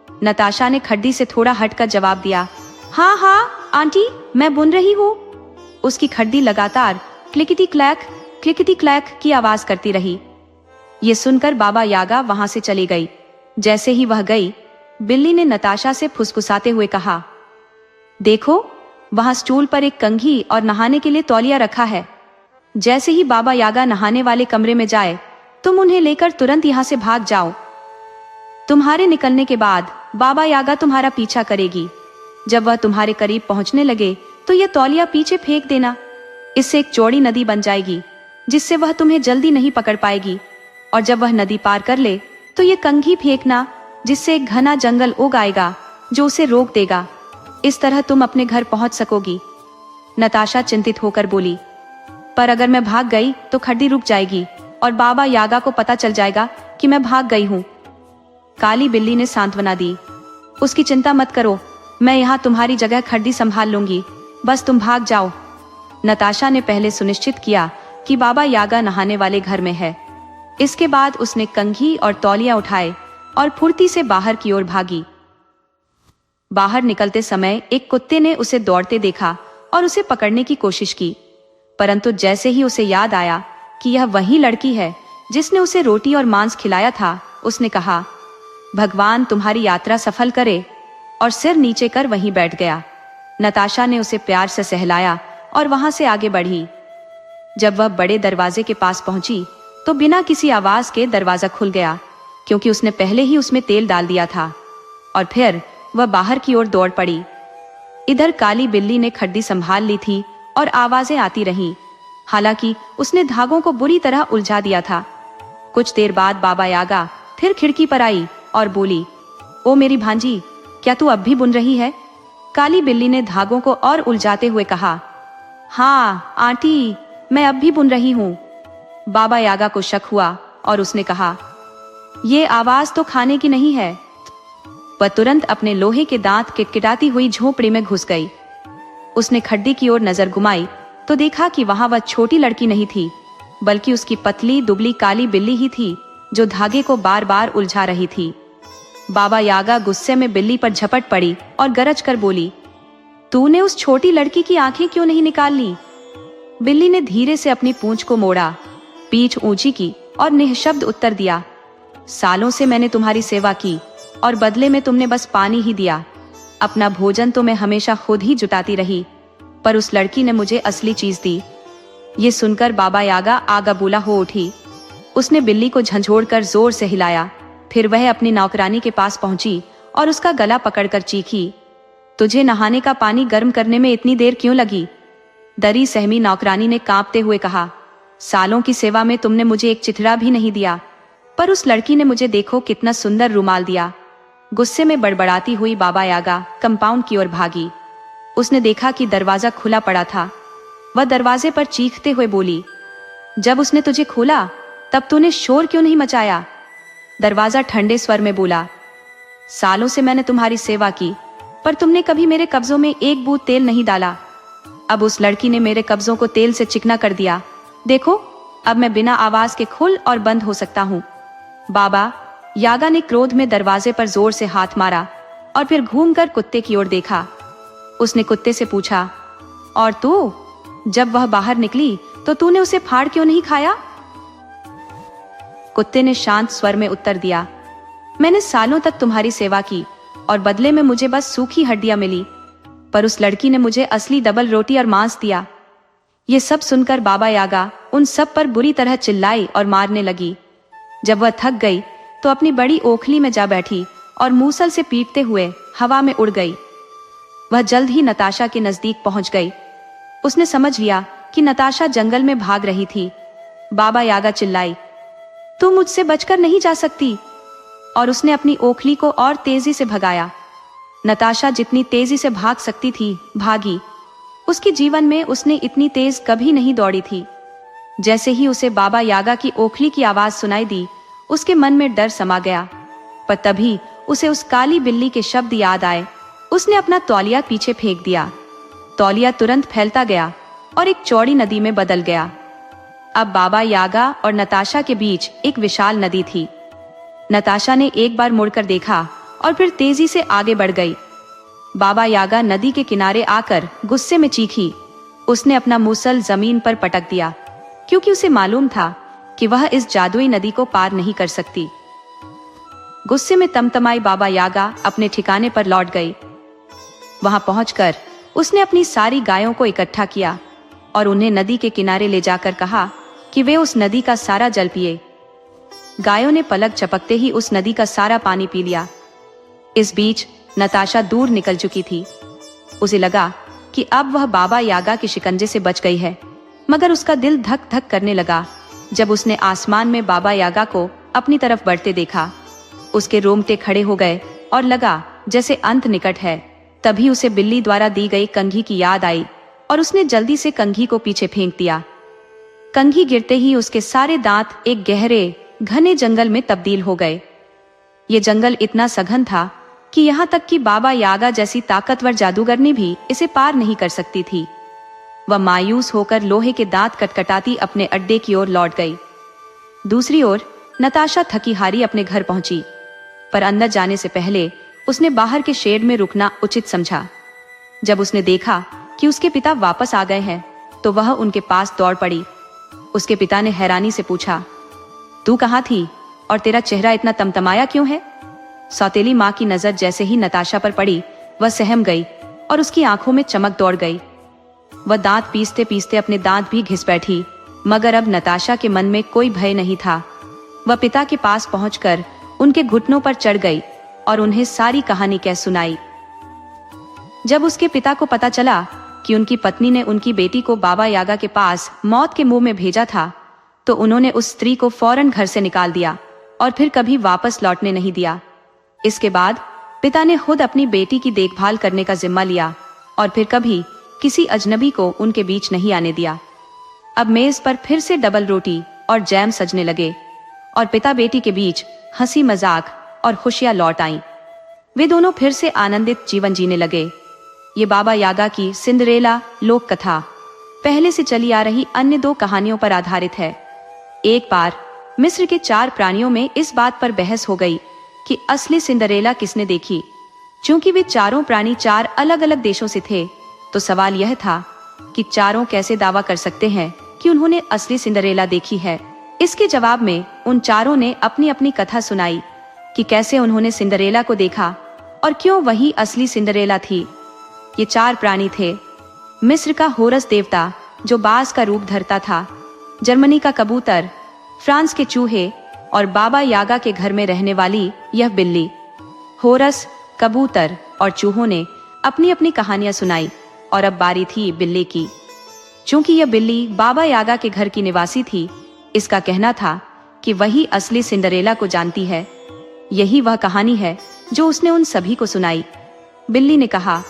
नताशा ने खड्डी से थोड़ा हटकर जवाब दिया, हाँ हाँ आंटी, मैं बुन रही हूँ। उसकी खड्डी लगातार क्लिकटी क्लैक की आवाज करती रही। ये सुनकर बाबा यागा वहां से चली गई। जैसे ही वह गई, बिल्ली ने नताशा से फुसफुसाते हुए कहा, देखो, वहां स्टूल पर एक कंघी और नहाने के लिए तौलिया रखा है। जैसे ही बाबा यागा नहाने वाले कमरे में जाए, तुम उन्हें लेकर तुरंत यहाँ से भाग जाओ। तुम्हारे निकलने के बाद बाबा यागा तुम्हारा पीछा करेगी। जब वह तुम्हारे करीब पहुंचने लगे तो यह तौलिया पीछे फेंक देना। इससे एक चौड़ी नदी बन जाएगी जिससे वह तुम्हें जल्दी नहीं पकड़ पाएगी, और जब वह नदी पार कर ले तो ये कंघी फेंकना, जिससे एक घना जंगल उग आएगा जो उसे रोक देगा। इस तरह तुम अपने घर पहुंच सकोगी। नताशा चिंतित होकर बोली, पर अगर मैं भाग गई तो खड्डी रुक जाएगी और बाबा यागा को पता चल जाएगा कि मैं भाग गई हूँ। काली बिल्ली ने सांत्वना दी, उसकी चिंता मत करो, मैं यहाँ तुम्हारी जगह खड्डी संभाल लूंगी, बस तुम भाग जाओ। नताशा ने पहले सुनिश्चित किया कि बाबा यागा नहाने वाले घर में है। इसके बाद उसने कंघी और तौलिया उठाए और फुर्ती से बाहर की ओर भागी। बाहर निकलते समय एक कुत्ते ने उसे दौड़ते देखा और उसे पकड़ने की कोशिश की, परंतु जैसे ही उसे याद आया कि यह वही लड़की है जिसने उसे रोटी और मांस खिलाया था, उसने कहा, भगवान तुम्हारी यात्रा सफल करे, और सिर नीचे कर वहीं बैठ गया। नताशा ने उसे प्यार से सहलाया और वहां से आगे बढ़ी। जब वह बड़े दरवाजे के पास पहुंची तो बिना किसी आवाज के दरवाजा खुल गया, क्योंकि उसने पहले ही उसमें तेल डाल दिया था, और फिर वह बाहर की ओर दौड़ पड़ी। इधर काली बिल्ली ने खड्डी संभाल ली थी और आवाजें आती रहीं, हालांकि उसने धागों को बुरी तरह उलझा दिया था। कुछ देर बाद बाबा यागा फिर खिड़की पर आई और बोली, ओ मेरी भांजी, क्या तू अब भी बुन रही है? काली बिल्ली ने धागों को और उलझाते हुए कहा, हाँ आंटी, मैं अब भी बुन रही हूँ। बाबा यागा को शक हुआ और उसने कहा, ये आवाज तो खाने की नहीं है। वह तुरंत अपने लोहे के दांत किटकिटाती हुई झोपड़ी में घुस गई। उसने खड्डी की ओर नजर घुमाई तो देखा कि वहां वह छोटी लड़की नहीं थी, बल्कि उसकी पतली दुबली काली बिल्ली ही थी जो धागे को बार बार उलझा रही थी। बाबा यागा गुस्से में बिल्ली पर झपट पड़ी और गरज कर बोली, तूने उस छोटी लड़की की आंखें क्यों नहीं निकाल ली? बिल्ली ने धीरे से अपनी पूंछ को मोड़ा, पीठ ऊंची की और निःशब्द उत्तर दिया, सालों से मैंने तुम्हारी सेवा की और बदले में तुमने बस पानी ही दिया। अपना भोजन तो मैं हमेशा खुद ही जुटाती रही, पर उस लड़की ने मुझे असली चीज दी। ये सुनकर बाबा यागा आगाबूला हो उठी। उसने बिल्ली को झंझोड़कर जोर से हिलाया, फिर वह अपनी नौकरानी के पास पहुंची और उसका गला पकड़कर चीखी, तुझे नहाने का पानी गर्म करने में इतनी देर क्यों लगी? डरी सहमी नौकरानी ने कांपते हुए कहा, सालों की सेवा में तुमने मुझे एक चिथड़ा भी नहीं दिया, पर उस लड़की ने मुझे देखो कितना सुंदर रुमाल दिया। गुस्से में बड़बड़ाती हुई बाबा यागा कंपाउंड की ओर भागी। उसने देखा कि दरवाजा खुला पड़ा था। वह दरवाजे पर चीखते हुए बोली, जब उसने तुझे खोला तब तूने शोर क्यों नहीं मचाया? दरवाजा ठंडे स्वर में बोला, सालों से मैंने तुम्हारी सेवा की, पर तुमने कभी मेरे कब्जों में एक बूंद तेल नहीं डाला। अब उस लड़की ने मेरे कब्जों को तेल से चिकना कर दिया। देखो, अब मैं बिना आवाज के खुल और बंद हो सकता हूँ। बाबा यागा ने क्रोध में दरवाजे पर जोर से हाथ मारा और फिर घूमकर कुत्ते की ओर देखा। उसने कुत्ते से पूछा, और तू? जब वह बाहर निकली तो तूने उसे फाड़ क्यों नहीं खाया? कुत्ते ने शांत स्वर में उत्तर दिया, मैंने सालों तक तुम्हारी सेवा की और बदले में मुझे बस सूखी हड्डियां मिली, पर उस लड़की ने मुझे असली डबल रोटी और मांस दिया। ये सब सुनकर बाबा यागा उन सब पर बुरी तरह चिल्लाई और मारने लगी। जब वह थक गई तो अपनी बड़ी ओखली में जा बैठी और मूसल से पीटते हुए हवा में उड़ गई। वह जल्द ही नताशा के नजदीक पहुंच गई। उसने समझ लिया कि नताशा जंगल में भाग रही थी। बाबा यागा चिल्लाई, तू मुझसे बचकर नहीं जा सकती, और उसने अपनी ओखली को और तेजी से भगाया। नताशा जितनी तेजी से भाग सकती थी भागी। उसके जीवन में उसने इतनी तेज कभी नहीं दौड़ी थी। जैसे ही उसे बाबा यागा की ओखली की आवाज सुनाई दी, उसके मन में डर समा गया। पर तभी उसे उस काली बिल्ली के शब्द याद आए। उसने अपना तौलिया पीछे फेंक दिया। तौलिया तुरंत फैलता गया और एक चौड़ी नदी में बदल गया। अब बाबा यागा और नताशा के बीच एक विशाल नदी थी। नताशा ने एक बार मुड़कर देखा और फिर तेजी से आगे बढ़ गई। बाबा यागा नदी के किनारे आकर गुस्से में चीखी। उसने अपना मूसल जमीन पर पटक दिया, क्योंकि उसे मालूम था कि वह इस जादुई नदी को पार नहीं कर सकती। गुस्से में तमतमाई बाबा यागा अपने ठिकाने पर लौट गई। वहां पहुंचकर उसने अपनी सारी गायों को इकट्ठा किया और उन्हें नदी के किनारे ले जाकर कहा कि वे उस नदी का सारा जल पिए। गायों ने पलक झपकते ही उस नदी का सारा पानी पी लिया। इस बीच नताशा दूर निकल चुकी थी। उसे लगा कि अब वह बाबा यागा के शिकंजे से बच गई है, मगर उसका दिल धक धक करने लगा जब उसने आसमान में बाबा यागा को अपनी तरफ बढ़ते देखा। उसके रोंगटे खड़े हो गए और लगा जैसे अंत निकट है। तभी उसे बिल्ली द्वारा दी गई कंघी की याद आई और उसने जल्दी से कंघी को पीछे फेंक दिया। कंघी गिरते ही उसके सारे दांत एक गहरे घने जंगल में तब्दील हो गए। ये जंगल इतना सघन था कि यहाँ तक कि बाबा यागा जैसी ताकतवर जादूगरनी भी इसे पार नहीं कर सकती थी। वह मायूस होकर लोहे के दांत कटकटाती अपने अड्डे की ओर लौट गई। दूसरी ओर नताशा थकी हारी अपने घर पहुंची, पर अंदर जाने से पहले उसने बाहर के शेड में रुकना उचित समझा। जब उसने देखा कि उसके पिता वापस आ गए हैं, तो वह उनके पास दौड़ पड़ी। उसके पिता ने हैरानी से पूछा, तू कहाँ थी और तेरा चेहरा इतना तमतमाया क्यों है? सौतेली माँ की नजर जैसे ही नताशा पर पड़ी, वह सहम गई और उसकी आंखों में चमक दौड़ गई। वह दांत पीसते पीसते अपने दांत भी घिस बैठी, मगर अब नताशा के मन में कोई भय नहीं था। वह पिता के पास पहुंचकर उनके घुटनों पर चढ़ गई और उन्हें सारी कहानी कह सुनाई। जब उसके पिता को पता चला कि उनकी पत्नी ने उनकी बेटी को बाबा यागा के पास मौत के मुंह में भेजा था, तो उन्होंने उस स्त्री को फौरन घर से निकाल दिया और फिर कभी वापस लौटने नहीं दिया। इसके बाद पिता ने खुद अपनी बेटी की देखभाल करने का जिम्मा लिया और फिर कभी किसी अजनबी को उनके बीच नहीं आने दिया। अब मेज पर फिर से डबल रोटी और जैम सजने लगे और पिता बेटी के बीच हंसी मजाक और खुशियां लौट आईं। वे दोनों फिर से आनंदित जीवन जीने लगे। ये बाबा यागा की सिंड्रेला लोक कथा पहले से चली आ रही अन्य 2 कहानियों पर आधारित है। एक बार मिस्र के 4 प्राणियों में इस बात पर बहस हो गई कि असली सिंड्रेला किसने देखी। चूंकि वे चारों प्राणी 4 अलग अलग देशों से थे, तो सवाल यह था कि चारों कैसे दावा कर सकते हैं कि उन्होंने असली सिंड्रेला देखी है। इसके जवाब में उन चारों ने अपनी अपनी कथा सुनाई कि कैसे उन्होंने सिंड्रेला को देखा और क्यों वही असली सिंड्रेला थी। ये 4 प्राणी थे: मिस्र का होरस देवता जो बाज का रूप धरता था, जर्मनी का कबूतर, फ्रांस के चूहे और बाबा यागा के घर में रहने वाली यह बिल्ली। होरस, कबूतर और चूहों ने अपनी अपनी कहानियां सुनाई और अब बारी थी बिल्ली की। चूंकि यह बिल्ली बाबा यागा के घर की निवासी थी, इसका कहना था कि वही असली सिंड्रेला को जानती है। यही वह कहानी है जो उसने उन सभी को सुनाई। बिल्ली ने कहा,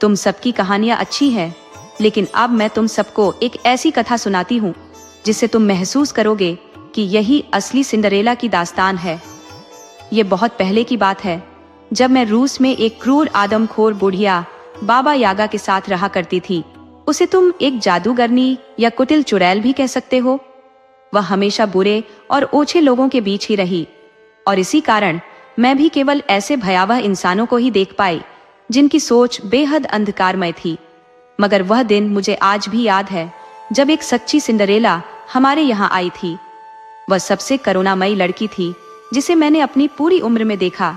तुम सबकी कहानियां अच्छी हैं, लेकिन अब मैं तुम सबको एक ऐसी कथा सुनाती हूँ जिससे तुम महसूस करोगे कि यही असली सिंड्रेला की दास्तान है। ये बहुत पहले की बात है, जब मैं रूस में एक क्रूर आदमखोर बुढ़िया बाबा यागा के साथ रहा करती थी। उसे तुम एक जादूगरनी या कुटिल चुड़ैल भी कह सकते हो। वह हमेशा बुरे और ओछे लोगों के बीच ही रही, और इसी कारण मैं भी केवल ऐसे भयावह इंसानों को ही देख पाई जिनकी सोच बेहद अंधकारमय थी। मगर वह दिन मुझे आज भी याद है, जब एक सच्ची सिंडरेला हमारे यहाँ आई थी। वह सबसे करुणामयी लड़की थी जिसे मैंने अपनी पूरी उम्र में देखा।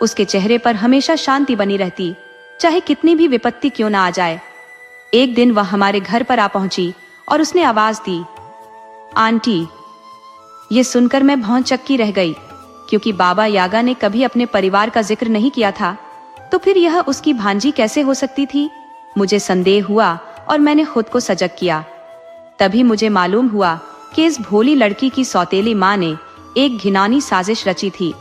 उसके चेहरे पर हमेशा शांति बनी रहती, चाहे कितनी भी विपत्ति क्यों ना आ जाए। एक दिन वह हमारे घर पर आ पहुंची और उसने आवाज दी, आंटी। ये सुनकर मैं भौंचक्की रह गई, क्योंकि बाबा यागा ने कभी अपने परिवार का जिक्र नहीं किया था, तो फिर यह उसकी भांजी कैसे हो सकती थी। मुझे संदेह हुआ और मैंने खुद को सजग किया। तभी मुझे मालूम हुआ कि इस भोली लड़की की सौतेली माँ ने एक घिनौनी साजिश रची थी।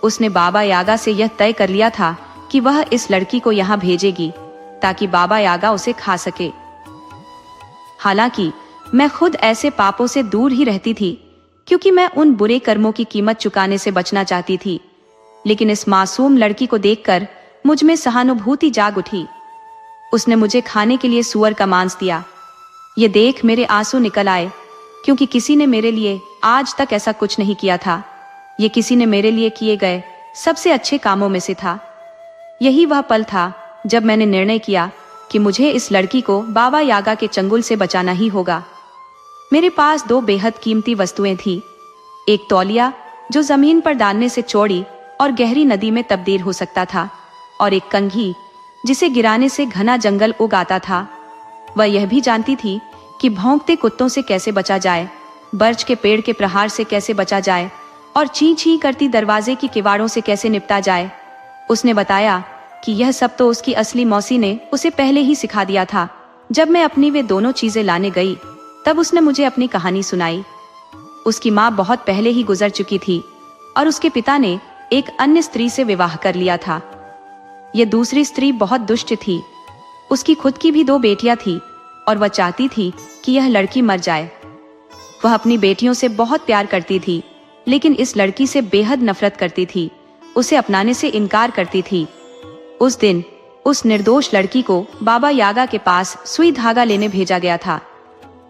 उसने बाबा यागा से यह तय कर लिया था कि वह इस लड़की को यहाँ भेजेगी ताकि बाबा यागा उसे खा सके। हालांकि मैं खुद ऐसे पापों से दूर ही रहती थी, क्योंकि मैं उन बुरे कर्मों की कीमत चुकाने से बचना चाहती थी। लेकिन इस मासूम लड़की को देखकर मुझ में सहानुभूति जाग उठी। उसने मुझे खाने के लिए सूअर का मांस दिया। ये देख मेरे आंसू निकल आए, क्योंकि किसी ने मेरे लिए आज तक ऐसा कुछ नहीं किया था। ये किसी ने मेरे लिए किए गए सबसे अच्छे कामों में से था। यही वह पल था जब मैंने निर्णय किया कि मुझे इस लड़की को बाबा यागा के चंगुल से बचाना ही होगा। मेरे पास दो बेहद कीमती वस्तुएं थी। एक तौलिया जो जमीन पर डालने से चौड़ी और गहरी नदी में तब्दील हो सकता था, और एक कंघी जिसे गिराने से घना जंगल उग आता था। वह यह भी जानती थी कि भौंकते कुत्तों से कैसे बचा जाए, बर्च के पेड़ के प्रहार से कैसे बचा जाए, और ची ची करती दरवाजे की किवाड़ों से कैसे निपटा जाए। उसने बताया कि यह सब तो उसकी असली मौसी ने उसे पहले ही सिखा दिया था। जब मैं अपनी वे दोनों चीजें लाने गई, तब उसने मुझे अपनी कहानी सुनाई। उसकी माँ बहुत पहले ही गुजर चुकी थी और उसके पिता ने एक अन्य स्त्री से विवाह कर लिया था। यह दूसरी स्त्री बहुत दुष्ट थी। उसकी खुद की भी दो बेटियां थी और वह चाहती थी कि यह लड़की मर जाए। वह अपनी बेटियों से बहुत प्यार करती थी, लेकिन इस लड़की से बेहद नफरत करती थी, उसे अपनाने से इनकार करती थी। उस दिन उस निर्दोष लड़की को बाबा यागा के पास सुई धागा लेने भेजा गया था।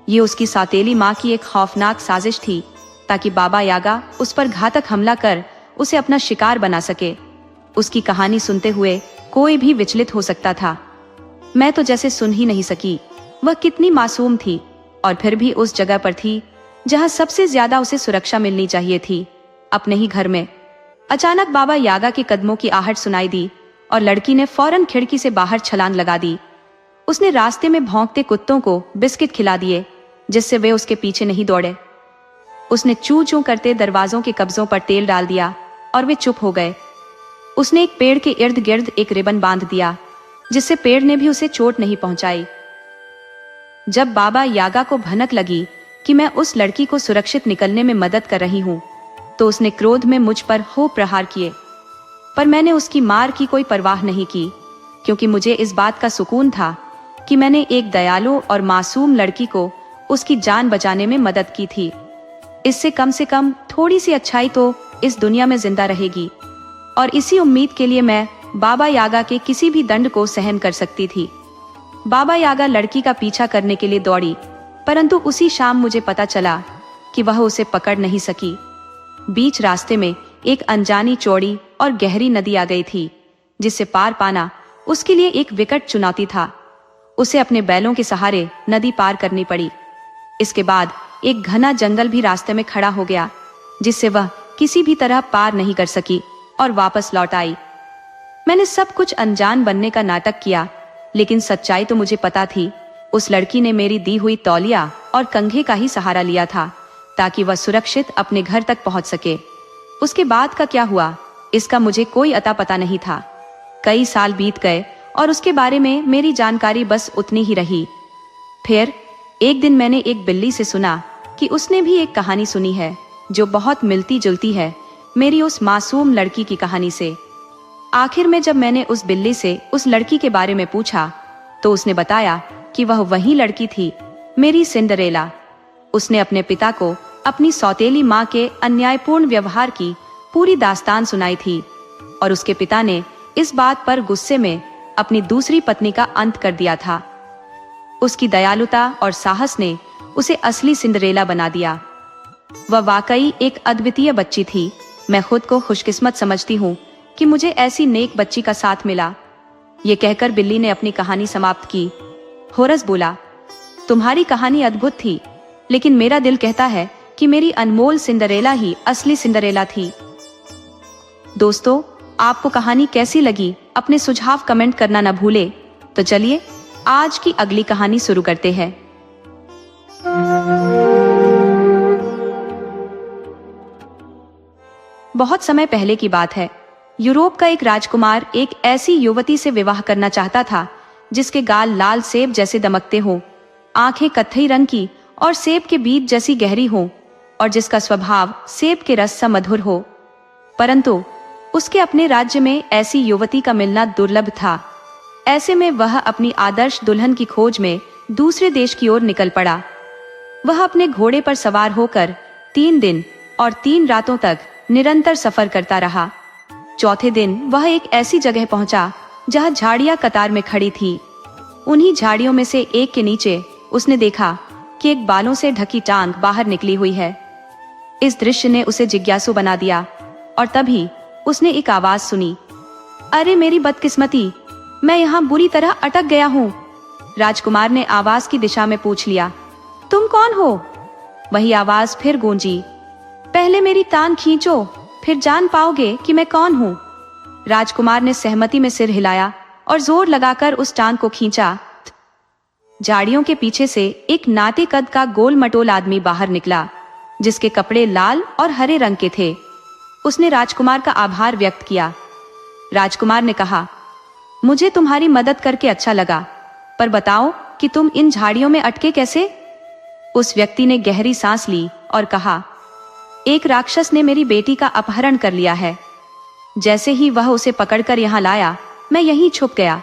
ये उसकी सौतेली माँ की एक खौफनाक साजिश थी, ताकि बाबा यागा उस पर घातक हमला कर उसे अपना शिकार बना सके। उसकी कहानी सुनते हुए कोई भी विचलित हो सकता था। मैं तो जैसे सुन ही नहीं सकी। वह कितनी मासूम थी, और फिर भी उस जगह पर थी जहां सबसे ज्यादा उसे सुरक्षा मिलनी चाहिए थी, अपने ही घर में। अचानक बाबा यागा के कदमों की आहट सुनाई दी और लड़की ने फौरन खिड़की से बाहर छलांग लगा दी। उसने रास्ते में भौंकते कुत्तों को बिस्किट खिला दिए, जिससे वे उसके पीछे नहीं दौड़े। उसने चू चू करते दरवाजों के कब्जों पर तेल डाल दिया और वे चुप हो गए। उसने एक पेड़ के इर्द गिर्द एक रिबन बांध दिया, जिससे पेड़ ने भी उसे चोट नहीं पहुंचाई। जब बाबा यागा को भनक लगी कि मैं उस लड़की को सुरक्षित निकलने में मदद कर रही हूं, तो उसने क्रोध में मुझ पर हो प्रहार किए। पर मैंने उसकी मार की कोई परवाह नहीं की, क्योंकि मुझे इस बात का सुकून था कि मैंने एक दयालु और मासूम लड़की को उसकी जान बचाने में मदद की थी। इससे कम से कम थोड़ी सी अच्छाई तो इस दुनिया में जिंदा रहेगी, और इसी उम्मीद के लिए मैं बाबा यागा के किसी भी दंड को सहन कर सकती थी। बाबा यागा लड़की का पीछा करने के लिए दौड़ी, परंतु उसी शाम मुझे पता चला कि वह उसे पकड़ नहीं सकी। बीच रास्ते में एक अनजानी चौड़ी और गहरी नदी आ गई थी, जिससे पार पाना उसके लिए एक विकट चुनौती था। उसे अपने बैलों के सहारे नदी पार करनी पड़ी। इसके बाद एक घना जंगल भी रास्ते में खड़ा हो गया, जिससे वह किसी भी तरह पार नहीं कर सकी और वापस लौट आई। मैंने सब कुछ अनजान बनने का नाटक किया, लेकिन सच्चाई तो मुझे पता थी। उस लड़की ने मेरी दी हुई तौलिया और कंघे का ही सहारा लिया था, ताकि वह सुरक्षित अपने घर तक पहुंच सके। उसके बाद का क्या हुआ, इसका मुझे कोई अता पता नहीं था। कई साल बीत गए और उसके बारे में मेरी जानकारी बस उतनी ही रही। फिर एक दिन मैंने एक बिल्ली से सुना कि उसने भी एक कहानी सुनी है, जो बहुत मिलती जुलती है मेरी उस मासूम लड़की की कहानी से। आखिर में जब मैंने उस बिल्ली से उस लड़की के बारे में पूछा, तो उसने बताया कि वह वही लड़की थी, मेरी सिंडरेला। उसने अपने पिता को अपनी सौतेली माँ के अन्यायपूर्ण व्यवहार की पूरी दास्तान सुनाई थी और उसके पिता ने इस बात पर गुस्से में अपनी दूसरी पत्नी का अंत कर दिया था। उसकी दयालुता और साहस ने उसे असली सिंड्रेला बना दिया। वह वाकई एक अद्वितीय बच्ची थी। मैं खुद को खुशकिस्मत समझती हूँ कि मुझे ऐसी नेक बच्ची का साथ मिला। ये कहकर बिल्ली ने अपनी कहानी समाप्त की। होरस बोला, तुम्हारी कहानी अद्भुत थी, लेकिन मेरा दिल कहता है कि मेरी अनमोल सिंड्रेला ही असली सिंड्रेला थी। दोस्तों, आपको कहानी कैसी लगी? अपने सुझाव कमेंट करना न भूले। तो चलिए आज की अगली कहानी शुरू करते हैं। बहुत समय पहले की बात है। यूरोप का एक राजकुमार एक ऐसी युवती से विवाह करना चाहता था जिसके गाल लाल सेब जैसे दमकते हों, आंखें कत्थई रंग की और सेब के बीज जैसी गहरी हो, और जिसका स्वभाव सेब के रस सा मधुर हो। परंतु उसके अपने राज्य में ऐसी युवती का मिलना दुर्लभ था। ऐसे में वह अपनी आदर्श दुल्हन की खोज में दूसरे देश की ओर निकल पड़ा। वह अपने घोड़े पर सवार होकर 3 दिन और 3 रातों तक निरंतर सफर करता रहा। चौथे दिन वह एक ऐसी जगह पहुंचा जहां झाड़ियां कतार में खड़ी थी। उन्हीं झाड़ियों में से एक के नीचे उसने देखा कि एक बालों से ढकी टांग बाहर निकली हुई है। इस दृश्य ने उसे जिज्ञासु बना दिया और तभी उसने एक आवाज सुनी, अरे मेरी बदकिस्मती, मैं यहाँ बुरी तरह अटक गया हूँ। राजकुमार ने आवाज की दिशा में पूछ लिया, तुम कौन हो? वही आवाज फिर गूंजी, पहले मेरी टांग खींचो, फिर जान पाओगे कि मैं कौन हूँ। राजकुमार ने सहमति में सिर हिलाया और जोर लगाकर उस टांग को खींचा। झाड़ियों के पीछे से एक नाटे कद का गोल मटोल आदमी बाहर निकला, जिसके कपड़े लाल और हरे रंग के थे। उसने राजकुमार का आभार व्यक्त किया। राजकुमार ने कहा, मुझे तुम्हारी मदद करके अच्छा लगा, पर बताओ कि तुम इन झाड़ियों में अटके कैसे? उस व्यक्ति ने गहरी सांस ली और कहा, एक राक्षस ने मेरी बेटी का अपहरण कर लिया है। जैसे ही वह उसे पकड़कर यहाँ लाया, मैं यहीं छुप गया।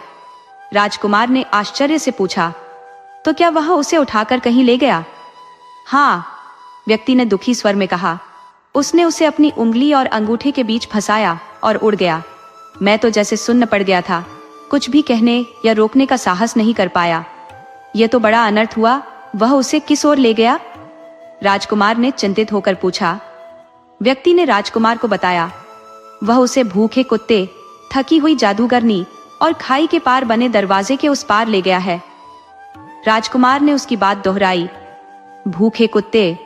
राजकुमार ने आश्चर्य से पूछा, तो क्या वह उसे उठाकर कहीं ले गया? हाँ, व्यक्ति ने दुखी स्वर में कहा, उसने उसे अपनी उंगली और अंगूठे के बीच फंसाया और उड़ गया। मैं तो जैसे सुन्न पड़ गया था, कुछ भी कहने या रोकने का साहस नहीं कर पाया। यह तो बड़ा अनर्थ हुआ। वह उसे किस ओर ले गया? राजकुमार ने चिंतित होकर पूछा। व्यक्ति ने राजकुमार को बताया, वह उसे भूखे कुत्ते, थकी हुई जादूगरनी और खाई के पार बने दरवाजे के उस पार ले गया है। राजकुमार ने उसकी बात दोहराई, भूखे कुत्ते,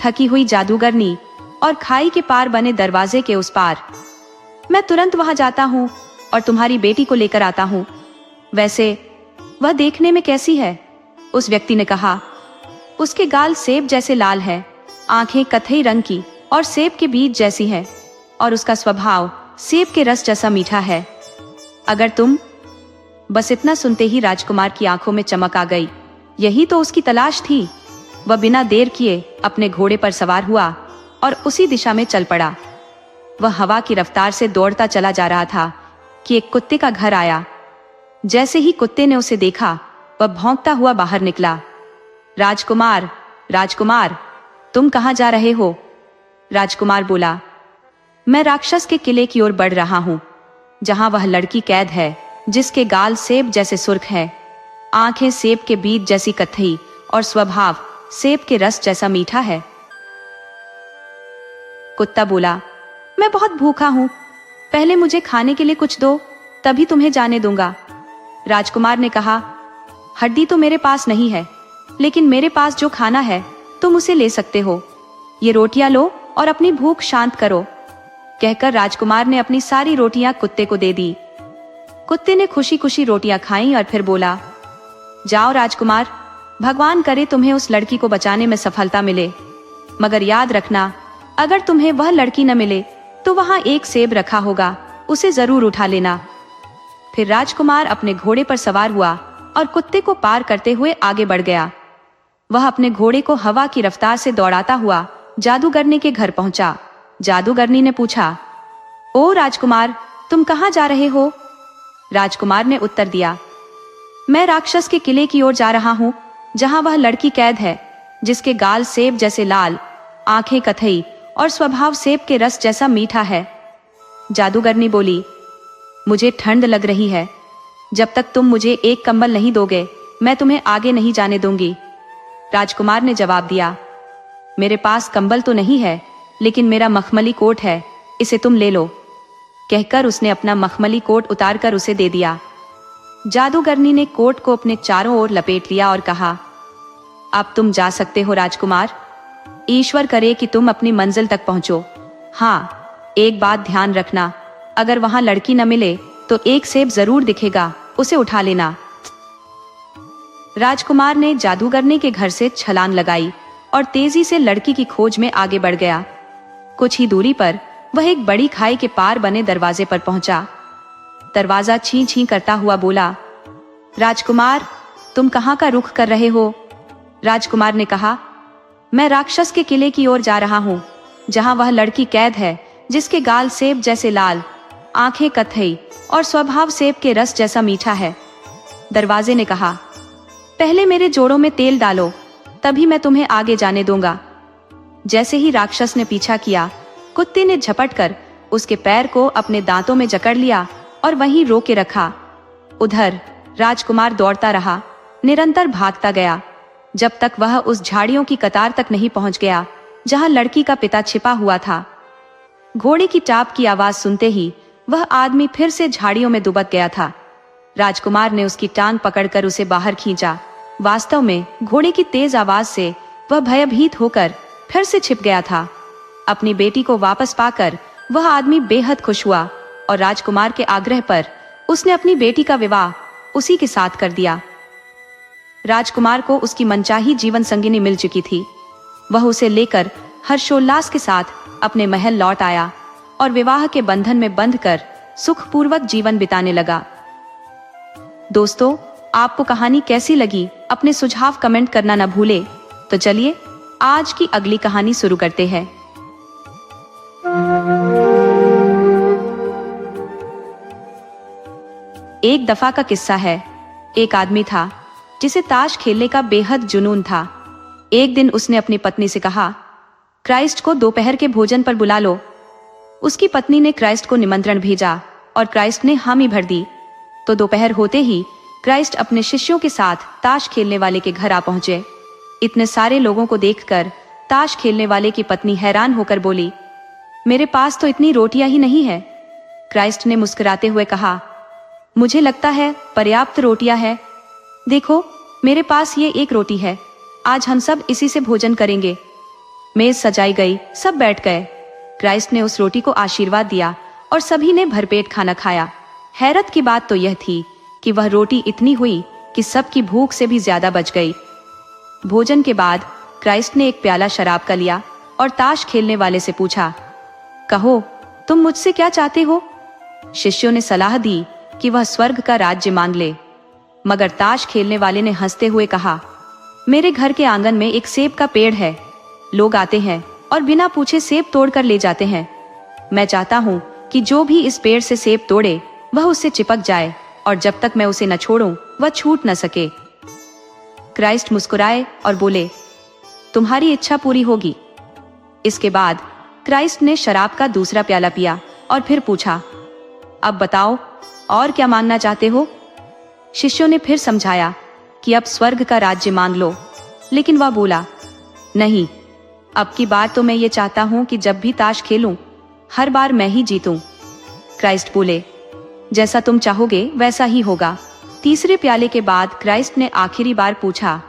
थकी हुई जादूगरनी और खाई के पार बने दरवाजे के उस पार। मैं तुरंत वहां जाता हूँ और तुम्हारी बेटी को लेकर आता हूँ। वैसे वह देखने में कैसी है? उस व्यक्ति ने कहा, उसके गाल सेब जैसे लाल है, आंखें कत्थई रंग की और सेब के बीज जैसी है, और उसका स्वभाव सेब के रस जैसा मीठा है। अगर तुम... बस इतना सुनते ही राजकुमार की आंखों में चमक आ गई। यही तो उसकी तलाश थी। वह बिना देर किए अपने घोड़े पर सवार हुआ और उसी दिशा में चल पड़ा। वह हवा की रफ्तार से दौड़ता चला जा रहा था कि एक कुत्ते का घर आया। जैसे ही कुत्ते ने उसे देखा, वह भौंकता हुआ बाहर निकला। राजकुमार, राजकुमार, तुम कहाँ जा रहे हो? राजकुमार बोला, मैं राक्षस के किले की ओर बढ़ रहा हूँ, जहां वह लड़की कैद है जिसके गाल सेब जैसे सुर्ख है, आंखें सेब के बीज जैसी कत्थई और स्वभाव सेब के रस जैसा मीठा है। कुत्ता बोला, मैं बहुत भूखा हूं, पहले मुझे खाने के लिए कुछ दो, तभी तुम्हें जाने दूंगा। राजकुमार ने कहा, हड्डी तो मेरे पास नहीं है, लेकिन मेरे पास जो खाना है तुम उसे ले सकते हो। ये रोटियां लो और अपनी भूख शांत करो। कहकर राजकुमार ने अपनी सारी रोटियां कुत्ते को दे दी। कुत्ते ने खुशी खुशी रोटियां खाईं और फिर बोला, जाओ राजकुमार, भगवान करे तुम्हें उस लड़की को बचाने में सफलता मिले। मगर याद रखना, अगर तुम्हें वह लड़की न मिले तो वहां एक सेब रखा होगा, उसे जरूर उठा लेना। फिर राजकुमार अपने घोड़े पर सवार हुआ और कुत्ते को पार करते हुए आगे बढ़ गया। वह अपने घोड़े को हवा की रफ्तार से दौड़ाता हुआ जादूगरनी के घर पहुंचा। जादूगरनी ने पूछा, ओ राजकुमार, तुम कहाँ जा रहे हो? राजकुमार ने उत्तर दिया, मैं राक्षस के किले की ओर जा रहा हूँ, जहाँ वह लड़की कैद है जिसके गाल सेब जैसे लाल, आंखें कथई और स्वभाव सेब के रस जैसा मीठा है। जादूगरनी बोली, मुझे ठंड लग रही है, जब तक तुम मुझे एक कंबल नहीं दोगे मैं तुम्हें आगे नहीं जाने दूंगी। राजकुमार ने जवाब दिया, मेरे पास कंबल तो नहीं है, लेकिन मेरा मखमली कोट है, इसे तुम ले लो। कहकर उसने अपना मखमली कोट उतारकर उसे दे दिया। जादूगरनी ने कोट को अपने चारों ओर लपेट लिया और कहा, अब तुम जा सकते हो राजकुमार। ईश्वर करे कि तुम अपनी मंजिल तक पहुंचो। हाँ, एक बात ध्यान रखना, अगर वहां लड़की न मिले तो एक सेब जरूर दिखेगा, उसे उठा लेना। राजकुमार ने जादूगरनी के घर से छलांग लगाई और तेजी से लड़की की खोज में आगे बढ़ गया। कुछ ही दूरी पर वह एक बड़ी खाई के पार बने दरवाजे पर पहुंचा। दरवाजा छीं छीं करता हुआ बोला, राजकुमार, तुम कहाँ का रुख कर रहे हो? राजकुमार ने कहा, मैं राक्षस के किले की ओर जा रहा हूँ, जहाँ वह लड़की कैद है जिसके गाल सेब जैसे लाल, आंखें कत्थई और स्वभाव सेब के रस जैसा मीठा है। दरवाजे ने कहा, पहले मेरे जोड़ों में तेल डालो, तभी मैं तुम्हें आगे जाने दूंगा। जैसे ही राक्षस ने पीछा किया, कुत्ते ने झपट कर उसके पैर को अपने दांतों में जकड़ लिया और वहीं रोके रखा। उधर राजकुमार दौड़ता रहा, निरंतर भागता गया, जब तक वह उस झाड़ियों की कतार तक नहीं पहुंच गया जहां लड़की का पिता छिपा हुआ था। घोड़े की टाप की आवाज सुनते ही वह आदमी फिर से झाड़ियों में दुबक गया था। राजकुमार ने उसकी टांग पकड़कर उसे बाहर खींचा। वास्तव में घोड़े की तेज आवाज से वह भयभीत होकर फिर से छिप गया था। अपनी बेटी को वापस पाकर वह आदमी बेहद खुश हुआ और राजकुमार के आग्रह पर उसने अपनी बेटी का विवाह उसी के साथ कर दिया। राजकुमार को उसकी मनचाही जीवन संगिनी मिल चुकी थी। वह उसे लेकर हर्षोल्लास के साथ अपने महल लौट आया और विवाह के बंधन में बंधकर सुखपूर्वक जीवन बिताने लगा। दोस्तों, आपको कहानी कैसी लगी? अपने सुझाव कमेंट करना न भूले। तो चलिए आज की अगली कहानी शुरू करते हैं। एक दफा का किस्सा है। एक आदमी था जिसे ताश खेलने का बेहद जुनून था। एक दिन उसने अपनी पत्नी से कहा, क्राइस्ट को दोपहर के भोजन पर बुला लो। उसकी पत्नी ने क्राइस्ट को निमंत्रण भेजा और क्राइस्ट ने हामी भर दी। तो दोपहर होते ही क्राइस्ट अपने शिष्यों के साथ ताश खेलने वाले के घर आ पहुंचे। इतने सारे लोगों को देखकर ताश खेलने वाले की पत्नी हैरान होकर बोली, मेरे पास तो इतनी रोटियां ही नहीं है। क्राइस्ट ने मुस्कुराते हुए कहा, मुझे लगता है पर्याप्त रोटियां है। देखो, मेरे पास ये एक रोटी है, आज हम सब इसी से भोजन करेंगे। मेज सजाई गई, सब बैठ गए। क्राइस्ट ने उस रोटी को आशीर्वाद दिया और सभी ने भरपेट खाना खाया। हैरत की बात तो यह थी कि वह रोटी इतनी हुई कि सबकी भूख से भी ज्यादा बच गई। भोजन के बाद क्राइस्ट ने एक प्याला शराब का लिया और ताश खेलने वाले से पूछा, कहो, तुम मुझसे क्या चाहते हो? शिष्यों ने सलाह दी कि वह स्वर्ग का राज्य मांग ले, मगर ताश खेलने वाले ने हंसते हुए कहा, मेरे घर के आंगन में एक सेब का पेड़ है, लोग आते हैं और बिना पूछे सेब तोड़कर ले जाते हैं। मैं चाहता हूँ कि जो भी इस पेड़ से सेब तोड़े वह उससे चिपक जाए और जब तक मैं उसे न छोड़ूं वह छूट न सके। क्राइस्ट मुस्कुराए और बोले, तुम्हारी इच्छा पूरी होगी। इसके बाद क्राइस्ट ने शराब का दूसरा प्याला पिया और फिर पूछा, अब बताओ और क्या मांगना चाहते हो? शिष्यों ने फिर समझाया कि अब स्वर्ग का राज्य मांग लो, लेकिन वह बोला, नहीं, अब की बार तो मैं ये चाहता हूं कि जब भी ताश खेलूं हर बार मैं ही जीतूं। क्राइस्ट बोले, जैसा तुम चाहोगे वैसा ही होगा। तीसरे प्याले के बाद क्राइस्ट ने आखिरी बार पूछा,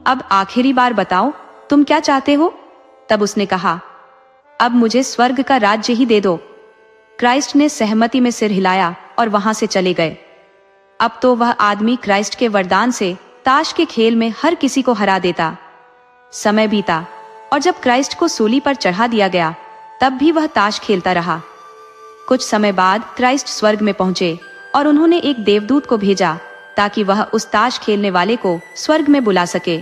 अब आखिरी बार बताओ तुम क्या चाहते हो? तब उसने कहा, अब मुझे स्वर्ग का राज्य ही दे दो। क्राइस्ट ने सहमति में सिर हिलाया और वहां से चले गए। अब तो वह आदमी क्राइस्ट के वरदान से ताश के खेल में हर किसी को हरा देता। समय बीता और जब क्राइस्ट को सूली पर चढ़ा दिया गया तब भी वह ताश खेलता रहा। कुछ समय बाद क्राइस्ट स्वर्ग में पहुंचे और उन्होंने एक देवदूत को भेजा ताकि वह उस ताश खेलने वाले को स्वर्ग में बुला सके।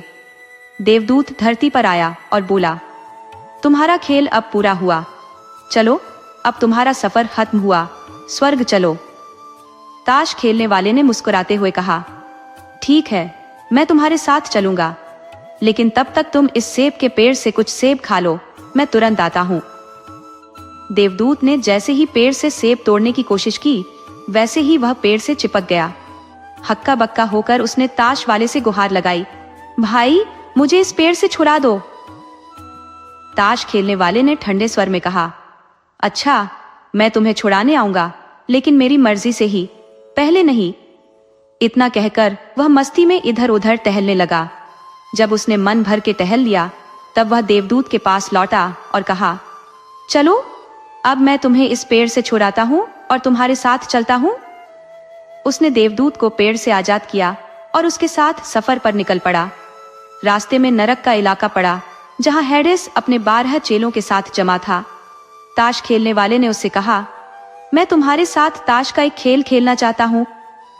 देवदूत धरती पर आया और बोला, तुम्हारा खेल अब पूरा हुआ, चलो अब तुम्हारा सफर खत्म हुआ, स्वर्ग चलो। ताश खेलने वाले ने मुस्कुराते हुए कहा, ठीक है, मैं तुम्हारे साथ चलूंगा, लेकिन तब तक तुम इस सेब के पेड़ से कुछ सेब खा लो, मैं तुरंत आता हूँ। देवदूत ने जैसे ही पेड़ से सेब तोड़ने की कोशिश की, वैसे ही वह पेड़ से चिपक गया। हक्का बक्का होकर उसने ताश वाले से गुहार लगाई, भाई मुझे इस पेड़ से छुड़ा दो। ताश खेलने वाले ने ठंडे स्वर में कहा, अच्छा मैं तुम्हें छुड़ाने आऊंगा, लेकिन मेरी मर्जी से ही, पहले नहीं। इतना कहकर वह मस्ती में इधर उधर टहलने लगा। जब उसने मन भर के टहल लिया, तब वह देवदूत के पास लौटा और कहा, चलो अब मैं तुम्हें इस पेड़ से छुड़ाता हूँ और तुम्हारे साथ चलता हूँ। उसने देवदूत को पेड़ से आजाद किया और उसके साथ सफर पर निकल पड़ा। रास्ते में नरक का इलाका पड़ा, जहाँ हेडेस अपने 12 चेलों के साथ जमा था। ताश खेलने वाले ने उससे कहा, मैं तुम्हारे साथ ताश का एक खेल खेलना चाहता हूँ।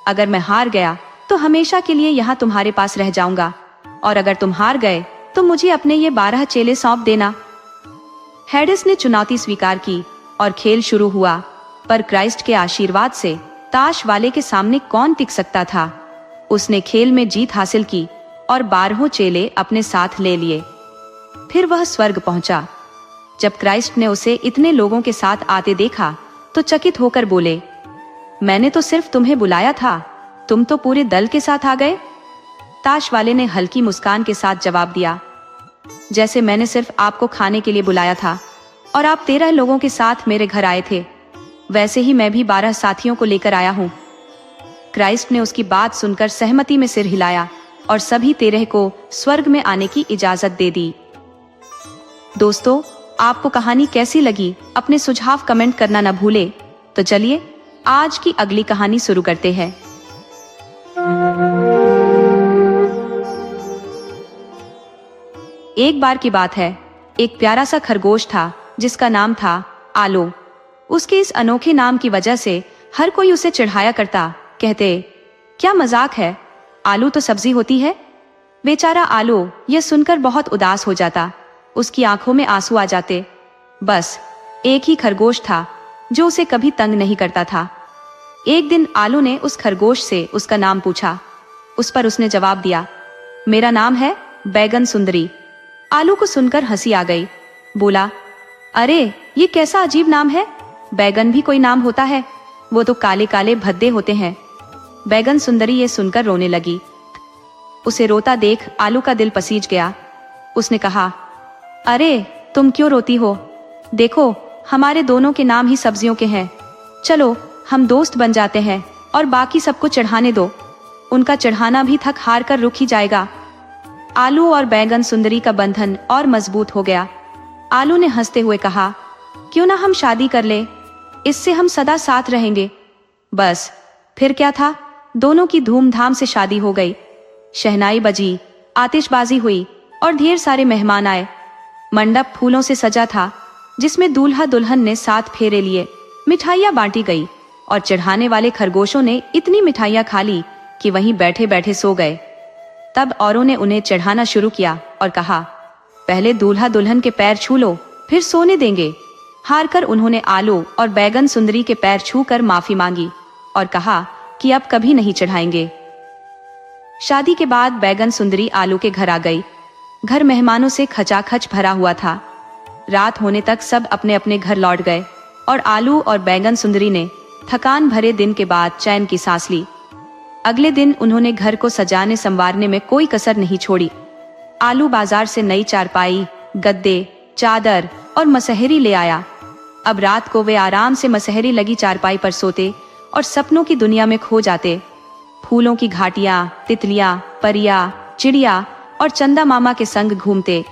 अगर मैं हार गया तो हमेशा के लिए यहाँ तुम्हारे पास रह जाऊंगा, और अगर तुम हार गए तो मुझे अपने ये 12 चेले सौंप देना। हेडेस ने चुनौती स्वीकार की और खेल शुरू हुआ, पर क्राइस्ट के आशीर्वाद से ताश वाले के सामने कौन टिक सकता था। उसने खेल में जीत हासिल की और 12 चेले अपने साथ ले लिए। फिर वह स्वर्ग पहुंचा। जब क्राइस्ट ने उसे इतने लोगों के साथ आते देखा तो चकित होकर बोले, मैंने तो सिर्फ तुम्हें बुलाया था, तुम तो पूरे दल के साथ आ गए। ताश वाले ने हल्की मुस्कान के साथ जवाब दिया, जैसे मैंने सिर्फ आपको खाने के लिए बुलाया था और आप 13 लोगों के साथ मेरे घर आए थे, वैसे ही मैं भी 12 साथियों को लेकर आया हूँ। क्राइस्ट ने उसकी बात सुनकर सहमति में सिर हिलाया और सभी 13 को स्वर्ग में आने की इजाजत दे दी। दोस्तों, आपको कहानी कैसी लगी, अपने सुझाव कमेंट करना न भूले। तो चलिए आज की अगली कहानी शुरू करते हैं। एक बार की बात है, एक प्यारा सा खरगोश था जिसका नाम था आलो। उसके इस अनोखे नाम की वजह से हर कोई उसे चिढ़ाया करता, कहते, क्या मजाक है, आलू तो सब्जी होती है। बेचारा आलो यह सुनकर बहुत उदास हो जाता, उसकी आंखों में आंसू आ जाते। बस एक ही खरगोश था जो उसे कभी तंग नहीं करता था। एक दिन आलू ने उस खरगोश से उसका नाम पूछा। उस पर उसने जवाब दिया, मेरा नाम है बैगन सुंदरी। आलू को सुनकर हंसी आ गई। बोला, अरे ये कैसा अजीब नाम है, बैगन भी कोई नाम होता है, वो तो काले काले भद्दे होते हैं। बैगन सुंदरी ये सुनकर रोने लगी। उसे रोता देख आलू का दिल पसीज गया। उसने कहा, अरे तुम क्यों रोती हो, देखो हमारे दोनों के नाम ही सब्जियों के हैं, चलो हम दोस्त बन जाते हैं और बाकी सबको चढ़ाने दो, उनका चढ़ाना भी थक हार कर रुक ही जाएगा। आलू और बैगन सुंदरी का बंधन और मजबूत हो गया। आलू ने हंसते हुए कहा, क्यों ना हम शादी कर ले, इससे हम सदा साथ रहेंगे। बस फिर क्या था, दोनों की धूमधाम से शादी हो गई। शहनाई बजी, आतिशबाजी हुई और ढेर सारे मेहमान आए। मंडप फूलों से सजा था, जिसमें दूल्हा दुल्हन ने 7 फेरे लिए। मिठाइयाँ बांटी गई और चढ़ाने वाले खरगोशों ने इतनी मिठाइयाँ खा ली कि वहीं बैठे बैठे सो गए। तब औरों ने उन्हें चढ़ाना शुरू किया और कहा, पहले दूल्हा दुल्हन के पैर छू लो, फिर सोने देंगे। हार कर उन्होंने आलू और बैगन सुंदरी के पैर छू कर माफी मांगी और कहा कि अब कभी नहीं चढ़ाएंगे। शादी के बाद बैगन सुंदरी आलू के घर आ गई। घर मेहमानों से खचाखच भरा हुआ था। रात होने तक सब अपने अपने घर लौट गए और आलू और बैगन सुंदरी ने थकान भरे दिन के बाद चैन की सांस ली। अगले दिन उन्होंने घर को सजाने संवारने में कोई कसर नहीं छोड़ी। आलू बाजार से नई चारपाई, गद्दे, चादर और मसहरी ले आया। अब रात को वे आराम से मसहरी लगी चारपाई पर सोते और सपनों की दुनिया में खो जाते। फूलों की घाटियां, तितलियां, परियां, चिड़िया और चंदा मामा के संग घूमते।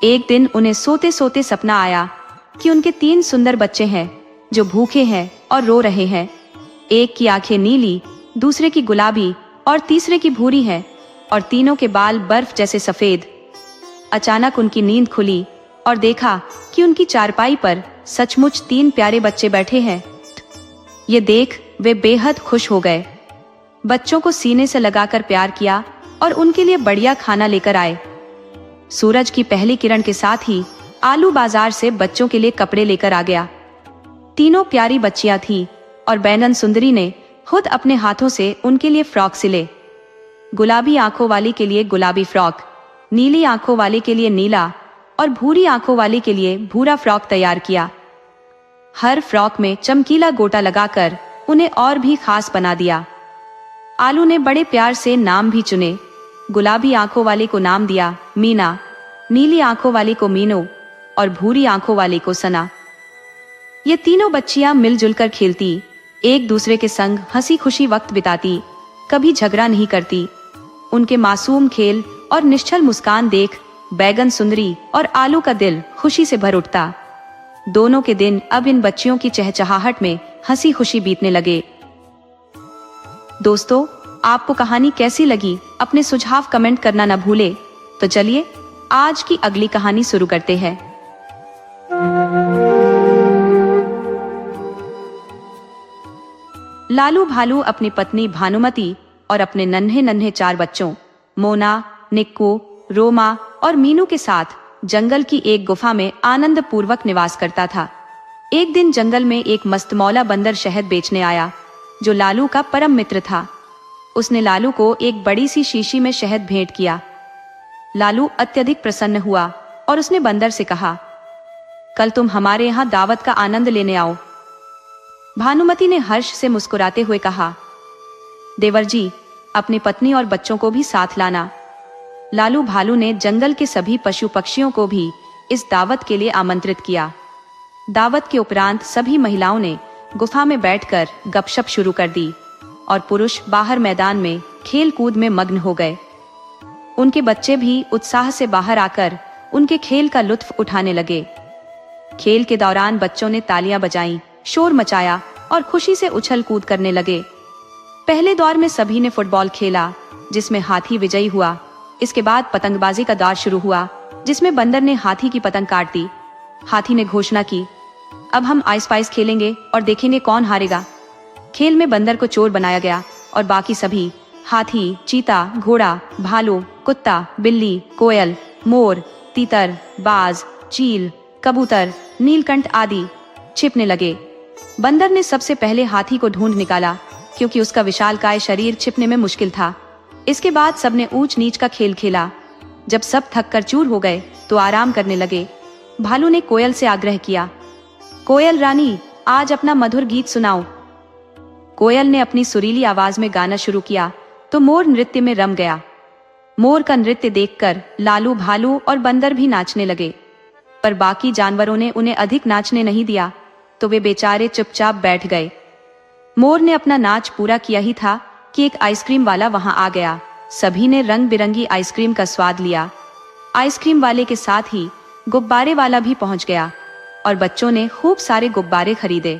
एक दिन उन्हें सोते सोते सपना आया कि उनके 3 सुंदर बच्चे हैं जो भूखे हैं और रो रहे हैं। एक की आंखें नीली, दूसरे की गुलाबी और तीसरे की भूरी हैं और तीनों के बाल बर्फ जैसे सफेद। अचानक उनकी नींद खुली और देखा कि उनकी चारपाई पर सचमुच 3 प्यारे बच्चे बैठे हैं। ये देख वे बेहद खुश हो गए। बच्चों को सीने से लगाकर प्यार किया और उनके लिए बढ़िया खाना लेकर आए। सूरज की पहली किरण के साथ ही आलू बाजार से बच्चों के लिए कपड़े लेकर आ गया। तीनों प्यारी बच्चियां थीं और बैगन सुंदरी ने खुद अपने हाथों से उनके लिए फ्रॉक सिले। गुलाबी आंखों वाली के लिए गुलाबी फ्रॉक, नीली आंखों वाले के लिए नीला और भूरी आंखों वाले के लिए भूरा फ्रॉक तैयार किया। हर फ्रॉक में चमकीला गोटा लगाकर उन्हें और भी खास बना दिया। आलू ने बड़े प्यार से नाम भी चुने। गुलाबी आंखों वाले को नाम दिया मीना, नीली आंखों वाली को मीनू और भूरी आंखों वाली को सना। ये तीनों बच्चियां मिलजुल कर खेलती, एक दूसरे के संग हंसी खुशी वक्त बिताती, कभी झगड़ा नहीं करती। उनके मासूम खेल और निश्चल मुस्कान देख बैगन सुंदरी और आलू का दिल खुशी से भर उठता। दोनों के दिन अब इन बच्चियों की चहचहाहट में हंसी खुशी बीतने लगे। दोस्तों, आपको कहानी कैसी लगी? अपने सुझाव कमेंट करना न भूले। तो चलिए आज की अगली कहानी शुरू करते हैं। लालू भालू अपनी पत्नी भानुमति और अपने नन्हे नन्हे 4 बच्चों मोना, निक्कू, रोमा और मीनू के साथ जंगल की एक गुफा में आनंद पूर्वक निवास करता था। एक दिन जंगल में एक मस्तमौला बंदर शहद बेचने आया, जो लालू का परम मित्र था। उसने लालू को एक बड़ी सी शीशी में शहद भेंट किया। लालू अत्यधिक प्रसन्न हुआ और उसने बंदर से कहा, कल तुम हमारे यहाँ दावत का आनंद लेने आओ। भानुमति ने हर्ष से मुस्कुराते हुए कहा, देवर जी, अपनी पत्नी और बच्चों को भी साथ लाना। लालू भालू ने जंगल के सभी पशु पक्षियों को भी इस दावत के लिए आमंत्रित किया। दावत के उपरांत सभी महिलाओं ने गुफा में बैठकर गपशप शुरू कर दी और पुरुष बाहर मैदान में खेल कूद में मग्न हो गए। उनके बच्चे भी उत्साह से बाहर आकर उनके खेल का लुत्फ उठाने लगे। खेल के दौरान बच्चों ने तालियां बजाईं, शोर मचाया और खुशी से उछल कूद करने लगे। पहले दौर में सभी ने फुटबॉल खेला, जिसमें हाथी विजयी हुआ। इसके बाद पतंगबाजी का दौर शुरू हुआ, जिसमें बंदर ने हाथी की पतंग काट दी। हाथी ने घोषणा की, अब हम आइस पाइस खेलेंगे और देखेंगे कौन हारेगा। खेल में बंदर को चोर बनाया गया और बाकी सभी हाथी, चीता, घोड़ा, भालू, कुत्ता, बिल्ली, कोयल, मोर, तीतर, बाज, चील, कबूतर, नीलकंठ आदि छिपने लगे। बंदर ने सबसे पहले हाथी को ढूंढ निकाला, क्योंकि उसका विशालकाय शरीर छिपने में मुश्किल था। इसके बाद सबने ऊंच नीच का खेल खेला। जब सब थक कर चूर हो गए तो आराम करने लगे। भालू ने कोयल से आग्रह किया, कोयल रानी, आज अपना मधुर गीत सुनाओ। कोयल ने अपनी सुरीली आवाज में गाना शुरू किया तो मोर नृत्य में रम गया। मोर का नृत्य देखकर लालू भालू और बंदर भी नाचने लगे, पर बाकी जानवरों ने उन्हें अधिक नाचने नहीं दिया, तो वे बेचारे चुपचाप बैठ गए। मोर ने अपना नाच पूरा किया ही था कि एक आइसक्रीम वाला वहां आ गया। सभी ने रंग बिरंगी आइसक्रीम का स्वाद लिया। आइसक्रीम वाले के साथ ही गुब्बारे वाला भी पहुंच गया और बच्चों ने खूब सारे गुब्बारे खरीदे।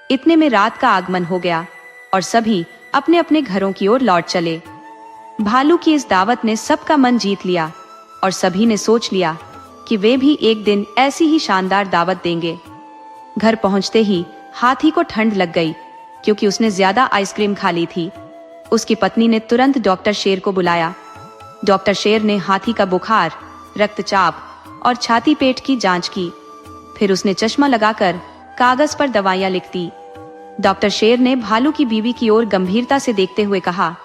इतने में रात का आगमन हो गया और सभी अपने अपने घरों की ओर लौट चले। भालू की इस दावत ने सबका मन जीत लिया और सभी ने सोच लिया कि वे भी एक दिन ऐसी ही शानदार दावत देंगे। घर पहुंचते ही हाथी को ठंड लग गई, क्योंकि उसने ज्यादा आइसक्रीम खा ली थी। उसकी पत्नी ने तुरंत डॉक्टर शेर को बुलाया। डॉक्टर शेर ने हाथी का बुखार, रक्तचाप और छाती पेट की जांच की। फिर उसने चश्मा लगाकर कागज पर दवाइयां लिख दी। डॉक्टर शेर ने भालू की बीवी की ओर गंभीरता से देखते हुए कहा,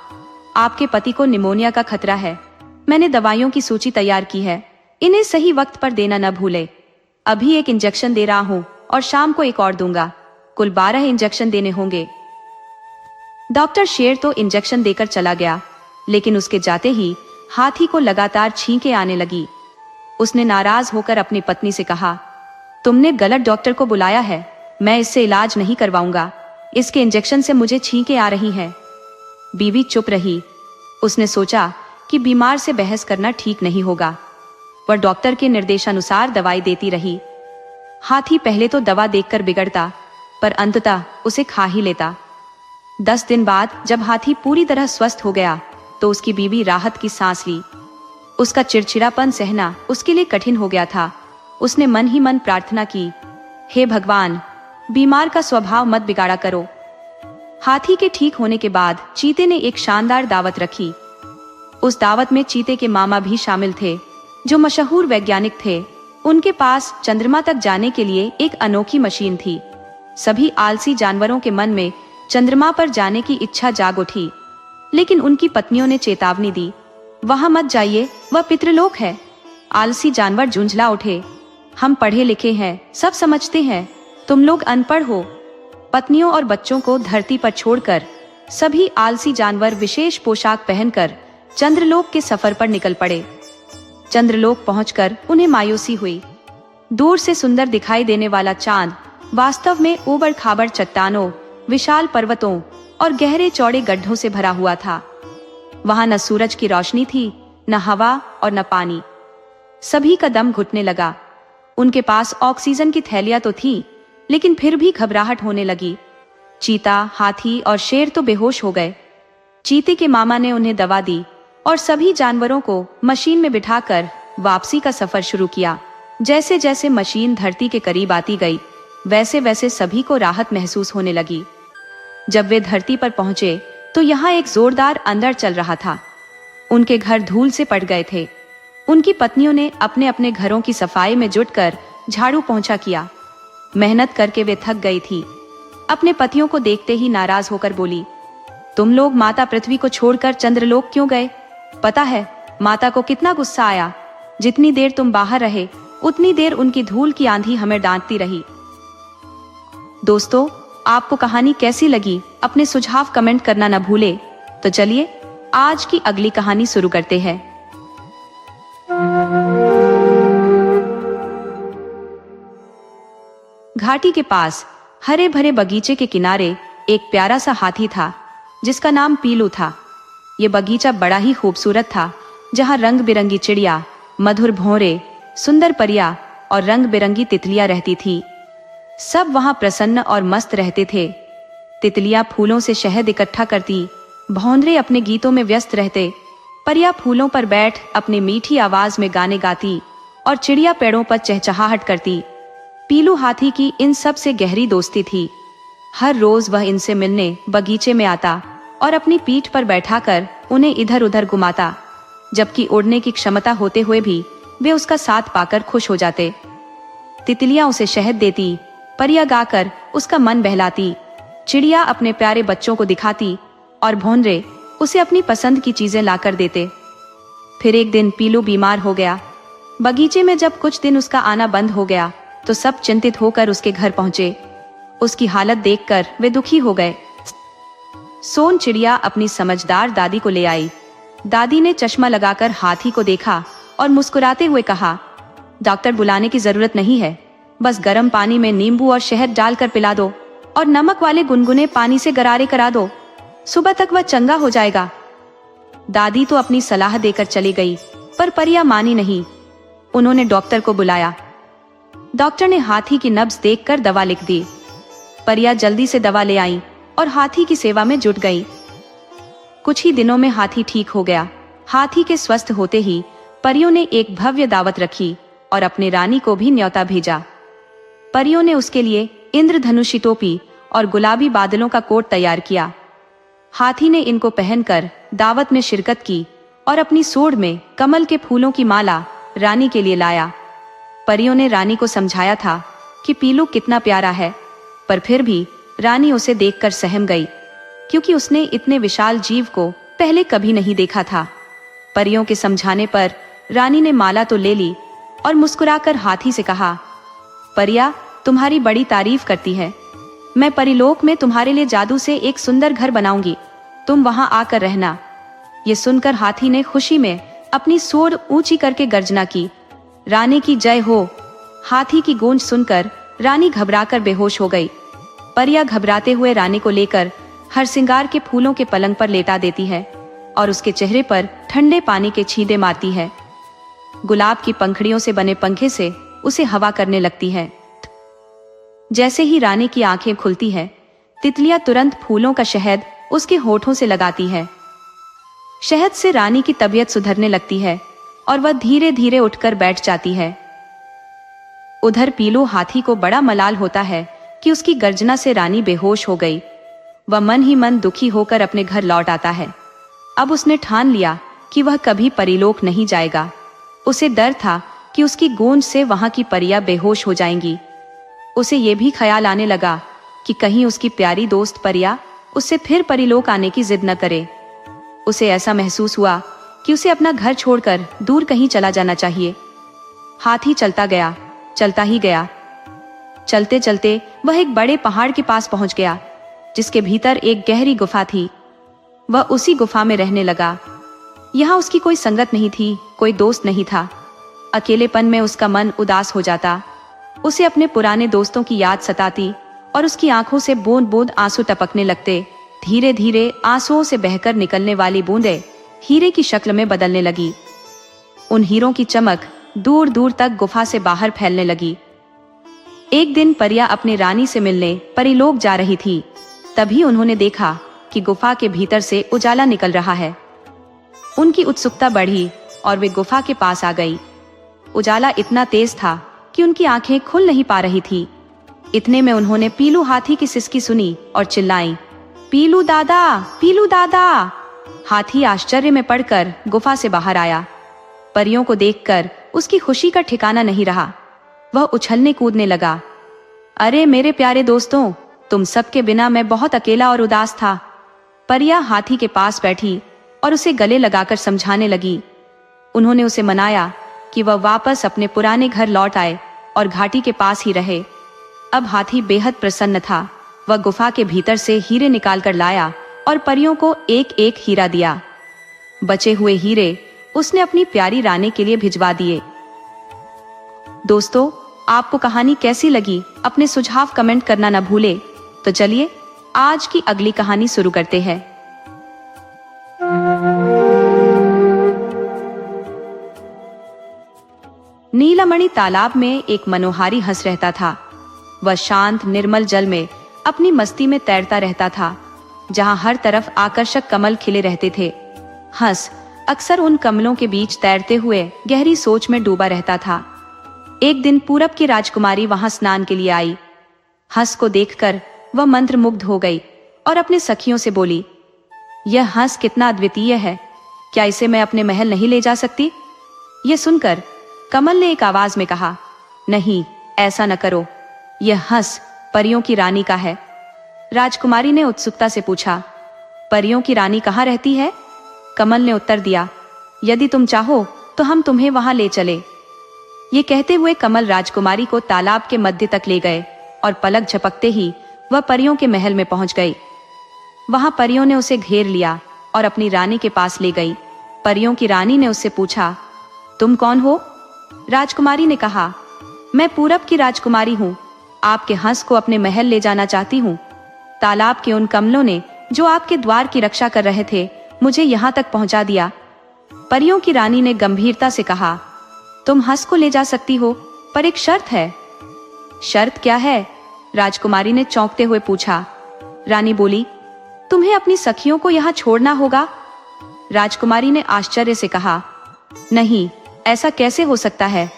आपके पति को निमोनिया का खतरा है। मैंने दवाइयों की सूची तैयार की है, इन्हें सही वक्त पर देना न भूले। अभी एक इंजेक्शन दे रहा हूँ और शाम को एक और दूंगा। कुल 12 इंजेक्शन देने होंगे। डॉक्टर शेर तो इंजेक्शन देकर चला गया, लेकिन उसके जाते ही हाथी को लगातार छींकें आने लगी। उसने नाराज होकर अपनी पत्नी से कहा, तुमने गलत डॉक्टर को बुलाया है, मैं इससे इलाज नहीं करवाऊंगा। इसके इंजेक्शन से मुझे छींकें आ रही हैं। बीवी चुप रही। उसने सोचा कि बीमार से बहस करना ठीक नहीं होगा। वह डॉक्टर के निर्देशानुसार दवाई देती रही। हाथी पहले तो दवा देखकर बिगड़ता, पर अंततः उसे खा ही लेता। 10 दिन बाद जब हाथी पूरी तरह स्वस्थ हो गया तो उसकी बीवी राहत की सांस ली। उसका चिड़चिड़ापन सहना उसके लिए कठिन हो गया था। उसने मन ही मन प्रार्थना की, हे भगवान, बीमार का स्वभाव मत बिगाड़ा करो। हाथी के ठीक होने के बाद चीते ने एक शानदार दावत रखी। उस दावत में चीते के मामा भी शामिल थे, जो मशहूर वैज्ञानिक थे। उनके पास चंद्रमा तक जाने के लिए एक अनोखी मशीन थी। सभी आलसी जानवरों के मन में चंद्रमा पर जाने की इच्छा जाग उठी, लेकिन उनकी पत्नियों ने चेतावनी दी, वहां मत जाइए, वह पितृलोक है। आलसी जानवर झुंझला उठे, हम पढ़े लिखे हैं, सब समझते हैं, तुम लोग अनपढ़ हो। पत्नियों और बच्चों को धरती पर छोड़कर सभी आलसी जानवर विशेष पोशाक पहनकर चंद्रलोक के सफर पर निकल पड़े। चंद्रलोक पहुंचकर उन्हें मायूसी हुई। दूर से सुंदर दिखाई देने वाला चांद वास्तव में ऊबड़ खाबड़ चट्टानों, विशाल पर्वतों और गहरे चौड़े गड्ढों से भरा हुआ था। वहां न सूरज की रोशनी थी, न हवा और न पानी। सभी का दम घुटने लगा। उनके पास ऑक्सीजन की थैलियां तो थी, लेकिन फिर भी घबराहट होने लगी। चीता, हाथी और शेर तो बेहोश हो गए। चीते के मामा ने उन्हें दवा दी और सभी जानवरों को मशीन में बिठाकर वापसी का सफर शुरू किया। जैसे जैसे मशीन धरती के करीब आती गई, वैसे वैसे सभी को राहत महसूस होने लगी। जब वे धरती पर पहुंचे तो यहाँ एक जोरदार अंधड़ चल रहा था। उनके घर धूल से पट गए थे। उनकी पत्नियों ने अपने अपने घरों की सफाई में जुटकर झाड़ू पोंछा किया। मेहनत करके वे थक गई थी। अपने पतियों को देखते ही नाराज होकर बोली, तुम लोग माता पृथ्वी को छोड़कर चंद्रलोक क्यों गए? पता है माता को कितना गुस्सा आया। जितनी देर तुम बाहर रहे, उतनी देर उनकी धूल की आंधी हमें डांटती रही। दोस्तों, आपको कहानी कैसी लगी? अपने सुझाव कमेंट करना न भूले। तो चलिए आज की अगली कहानी शुरू करते हैं। घाटी के पास हरे भरे बगीचे के किनारे एक प्यारा सा हाथी था, जिसका नाम पीलू था। ये बगीचा बड़ा ही खूबसूरत था, जहाँ रंग बिरंगी चिड़िया, मधुर भौरे, सुंदर परियां और रंग बिरंगी तितलियां रहती थी। सब वहां प्रसन्न और मस्त रहते थे। तितलियां फूलों से शहद इकट्ठा करती, भौंरे अपने गीतों में व्यस्त रहते, परियां फूलों पर बैठ अपनी मीठी आवाज में गाने गाती और चिड़िया पेड़ों पर चहचहाहट करती। पीलू हाथी की इन सब से गहरी दोस्ती थी। हर रोज वह इनसे मिलने बगीचे में आता और अपनी पीठ पर बैठाकर उन्हें इधर उधर घुमाता, जबकि उड़ने की क्षमता होते हुए भी वे उसका साथ पाकर खुश हो जाते। तितलियां उसे शहद देती, परियां गाकर उसका मन बहलाती, चिड़िया अपने प्यारे बच्चों को दिखाती और भौंरे उसे अपनी पसंद की चीजें लाकर देते। फिर एक दिन पीलू बीमार हो गया। बगीचे में जब कुछ दिन उसका आना बंद हो गया तो सब चिंतित होकर उसके घर पहुंचे। उसकी हालत देखकर वे दुखी हो गए। सोन चिड़िया अपनी समझदार दादी को ले आई। दादी ने चश्मा लगाकर हाथी को देखा और मुस्कुराते हुए कहा, डॉक्टर बुलाने की जरूरत नहीं है, बस गर्म पानी में नींबू और शहद डालकर पिला दो और नमक वाले गुनगुने पानी से गरारे करा दो। सुबह तक वह चंगा हो जाएगा। दादी तो अपनी सलाह देकर चली गई, पर परियां मानी नहीं। उन्होंने डॉक्टर को बुलाया। डॉक्टर ने हाथी की नब्ज देखकर दवा लिख दी। परियां जल्दी से दवा ले आई और हाथी की सेवा में जुट गई। कुछ ही दिनों में हाथी ठीक हो गया। हाथी के स्वस्थ होते ही परियों ने एक भव्य दावत रखी और अपनी रानी को भी न्योता भेजा। परियों ने उसके लिए इंद्रधनुषी टोपी और गुलाबी बादलों का कोट तैयार किया। हाथी ने इनको पहनकर दावत में शिरकत की और अपनी सूंड में कमल के फूलों की माला रानी के लिए लाया। परियों ने रानी को समझाया था कि पीलू कितना प्यारा है, पर फिर भी रानी उसे देखकर सहम गई, क्योंकि उसने इतने विशाल जीव को पहले कभी नहीं देखा था। परियों के समझाने पर रानी ने माला तो ले ली और मुस्कुराकर हाथी से कहा, परिया तुम्हारी बड़ी तारीफ करती है। मैं परिलोक में तुम्हारे लिए जादू से एक सुंदर घर बनाऊंगी, तुम वहां आकर रहना। ये सुनकर हाथी ने खुशी में अपनी सूंड ऊंची करके गर्जना की, रानी की जय हो। हाथी की गूंज सुनकर रानी घबराकर बेहोश हो गई। परिया घबराते हुए रानी को लेकर हर सिंगार के फूलों के पलंग पर लेटा देती है और उसके चेहरे पर ठंडे पानी के छींटे मारती है। गुलाब की पंखड़ियों से बने पंखे से उसे हवा करने लगती है। जैसे ही रानी की आंखें खुलती है, तितलियां तुरंत फूलों का शहद उसके होठों से लगाती है। शहद से रानी की तबीयत सुधरने लगती है और वह धीरे धीरे उठकर बैठ जाती है। उधर पीलू हाथी को बड़ा मलाल होता है कि उसकी गर्जना से रानी बेहोश हो गई। वह मन ही मन दुखी होकर अपने घर लौट आता है। अब उसने ठान लिया कि वह कभी परिलोक नहीं जाएगा। उसे डर था कि उसकी गूंज से वहां की परियां बेहोश हो जाएंगी। उसे ये भी ख्याल आने लगा कि कहीं उसकी प्यारी दोस्त परियां उससे फिर परिलोक आने की जिद न करे। उसे ऐसा महसूस हुआ कि उसे अपना घर छोड़कर दूर कहीं चला जाना चाहिए। हाथी चलता गया, चलता ही गया। चलते चलते वह एक बड़े पहाड़ के पास पहुंच गया, जिसके भीतर एक गहरी गुफा थी। वह उसी गुफा में रहने लगा। यहाँ उसकी कोई संगत नहीं थी, कोई दोस्त नहीं था। अकेलेपन में उसका मन उदास हो जाता। उसे अपने पुराने दोस्तों की याद सताती और उसकी आंखों से बूंद बूंद आंसू टपकने लगते। धीरे धीरे आंसुओं से बहकर निकलने वाली बूंदें हीरे की शक्ल में बदलने लगी। उन हीरों की चमक दूर दूर तक गुफा से बाहर फैलने लगी। एक दिन परियां अपनी रानी से मिलने परीलोक जा रही थी। तभी उन्होंने देखा कि गुफा के भीतर से उजाला निकल रहा है। उनकी उत्सुकता बढ़ी और वे गुफा के पास आ गई। उजाला इतना तेज था कि उनकी आंखें खुल नहीं पा रही थी। इतने में उन्होंने पीलू हाथी की सिसकी सुनी और चिल्लाई, पीलू दादा, पीलू दादा। हाथी आश्चर्य में पड़कर गुफा से बाहर आया। परियों को देखकर उसकी खुशी का ठिकाना नहीं रहा। वह उछलने कूदने लगा। अरे मेरे प्यारे दोस्तों, तुम सबके बिना मैं बहुत अकेला और उदास था। परियां हाथी के पास बैठी और उसे गले लगाकर समझाने लगी। उन्होंने उसे मनाया कि वह वापस अपने पुराने घर लौट आए और घाटी के पास ही रहे। अब हाथी बेहद प्रसन्न था। वह गुफा के भीतर से हीरे निकाल कर लाया और परियों को एक एक हीरा दिया। बचे हुए हीरे उसने अपनी प्यारी रानी के लिए भिजवा दिए। दोस्तों, आपको कहानी कैसी लगी? अपने सुझाव कमेंट करना न भूले। तो चलिए आज की अगली कहानी शुरू करते हैं। नीलमणि तालाब में एक मनोहारी हंस रहता था। वह शांत निर्मल जल में अपनी मस्ती में तैरता रहता था, जहां हर तरफ आकर्षक कमल खिले रहते थे। हंस अक्सर उन कमलों के बीच तैरते हुए गहरी सोच में डूबा रहता था। एक दिन पूरब की राजकुमारी वहां स्नान के लिए आई। हंस को देखकर वह मंत्रमुग्ध हो गई और अपने सखियों से बोली, यह हंस कितना अद्वितीय है, क्या इसे मैं अपने महल नहीं ले जा सकती? यह सुनकर कमल ने एक आवाज में कहा, नहीं, ऐसा न करो, यह हंस परियों की रानी का है। राजकुमारी ने उत्सुकता से पूछा, परियों की रानी कहाँ रहती है? कमल ने उत्तर दिया, यदि तुम चाहो तो हम तुम्हें वहां ले चले। ये कहते हुए कमल राजकुमारी को तालाब के मध्य तक ले गए और पलक झपकते ही वह परियों के महल में पहुंच गई। वहां परियों ने उसे घेर लिया और अपनी रानी के पास ले गई। परियों की रानी ने उससे पूछा, तुम कौन हो? राजकुमारी ने कहा, मैं पूरब की राजकुमारी हूँ। आपके हंस को अपने महल ले जाना चाहती हूँ। तालाब के उन कमलों ने जो आपके द्वार की रक्षा कर रहे थे, मुझे यहाँ तक पहुँचा दिया। परियों की रानी ने गंभीरता से कहा, तुम हंस को ले जा सकती हो, पर एक शर्त है। शर्त क्या है? राजकुमारी ने चौंकते हुए पूछा। रानी बोली, तुम्हें अपनी सखियों को यहाँ छोड़ना होगा। राजकुमारी ने आश्चर्य से कहा, नहीं, ऐसा कैसे हो सकता है?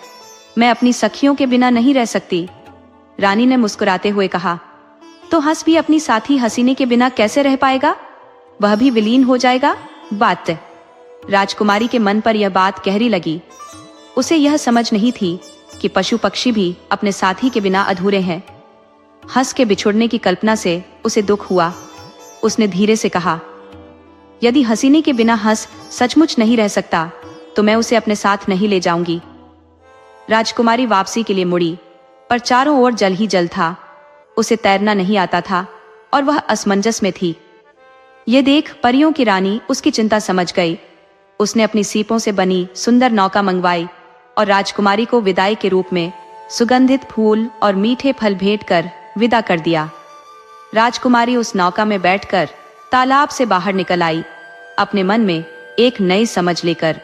मैं अपनी सखियों के बिना नहीं रह सकती। रानी ने मुस्कुराते हुए कहा, तो हंस भी अपनी साथी हसीनी के बिना कैसे रह पाएगा? वह भी विलीन हो जाएगा। बात राजकुमारी के मन पर यह बात गहरी लगी। उसे यह समझ नहीं थी कि पशु पक्षी भी अपने साथी के बिना अधूरे हैं। हंस के बिछुड़ने की कल्पना से उसे दुख हुआ। उसने धीरे से कहा, यदि हसीनी के बिना हंस सचमुच नहीं रह सकता तो मैं उसे अपने साथ नहीं ले जाऊंगी। राजकुमारी वापसी के लिए मुड़ी, पर चारों ओर जल ही जल था। उसे तैरना नहीं आता था और वह असमंजस में थी। ये देख परियों की रानी उसकी चिंता समझ गई। उसने अपनी सीपों से बनी सुंदर नौका मंगवाई और राजकुमारी को विदाई के रूप में सुगंधित फूल और मीठे फल भेंट कर विदा कर दिया। राजकुमारी उस नौका में बैठकर तालाब से बाहर निकल आई, अपने मन में एक नई समझ लेकर।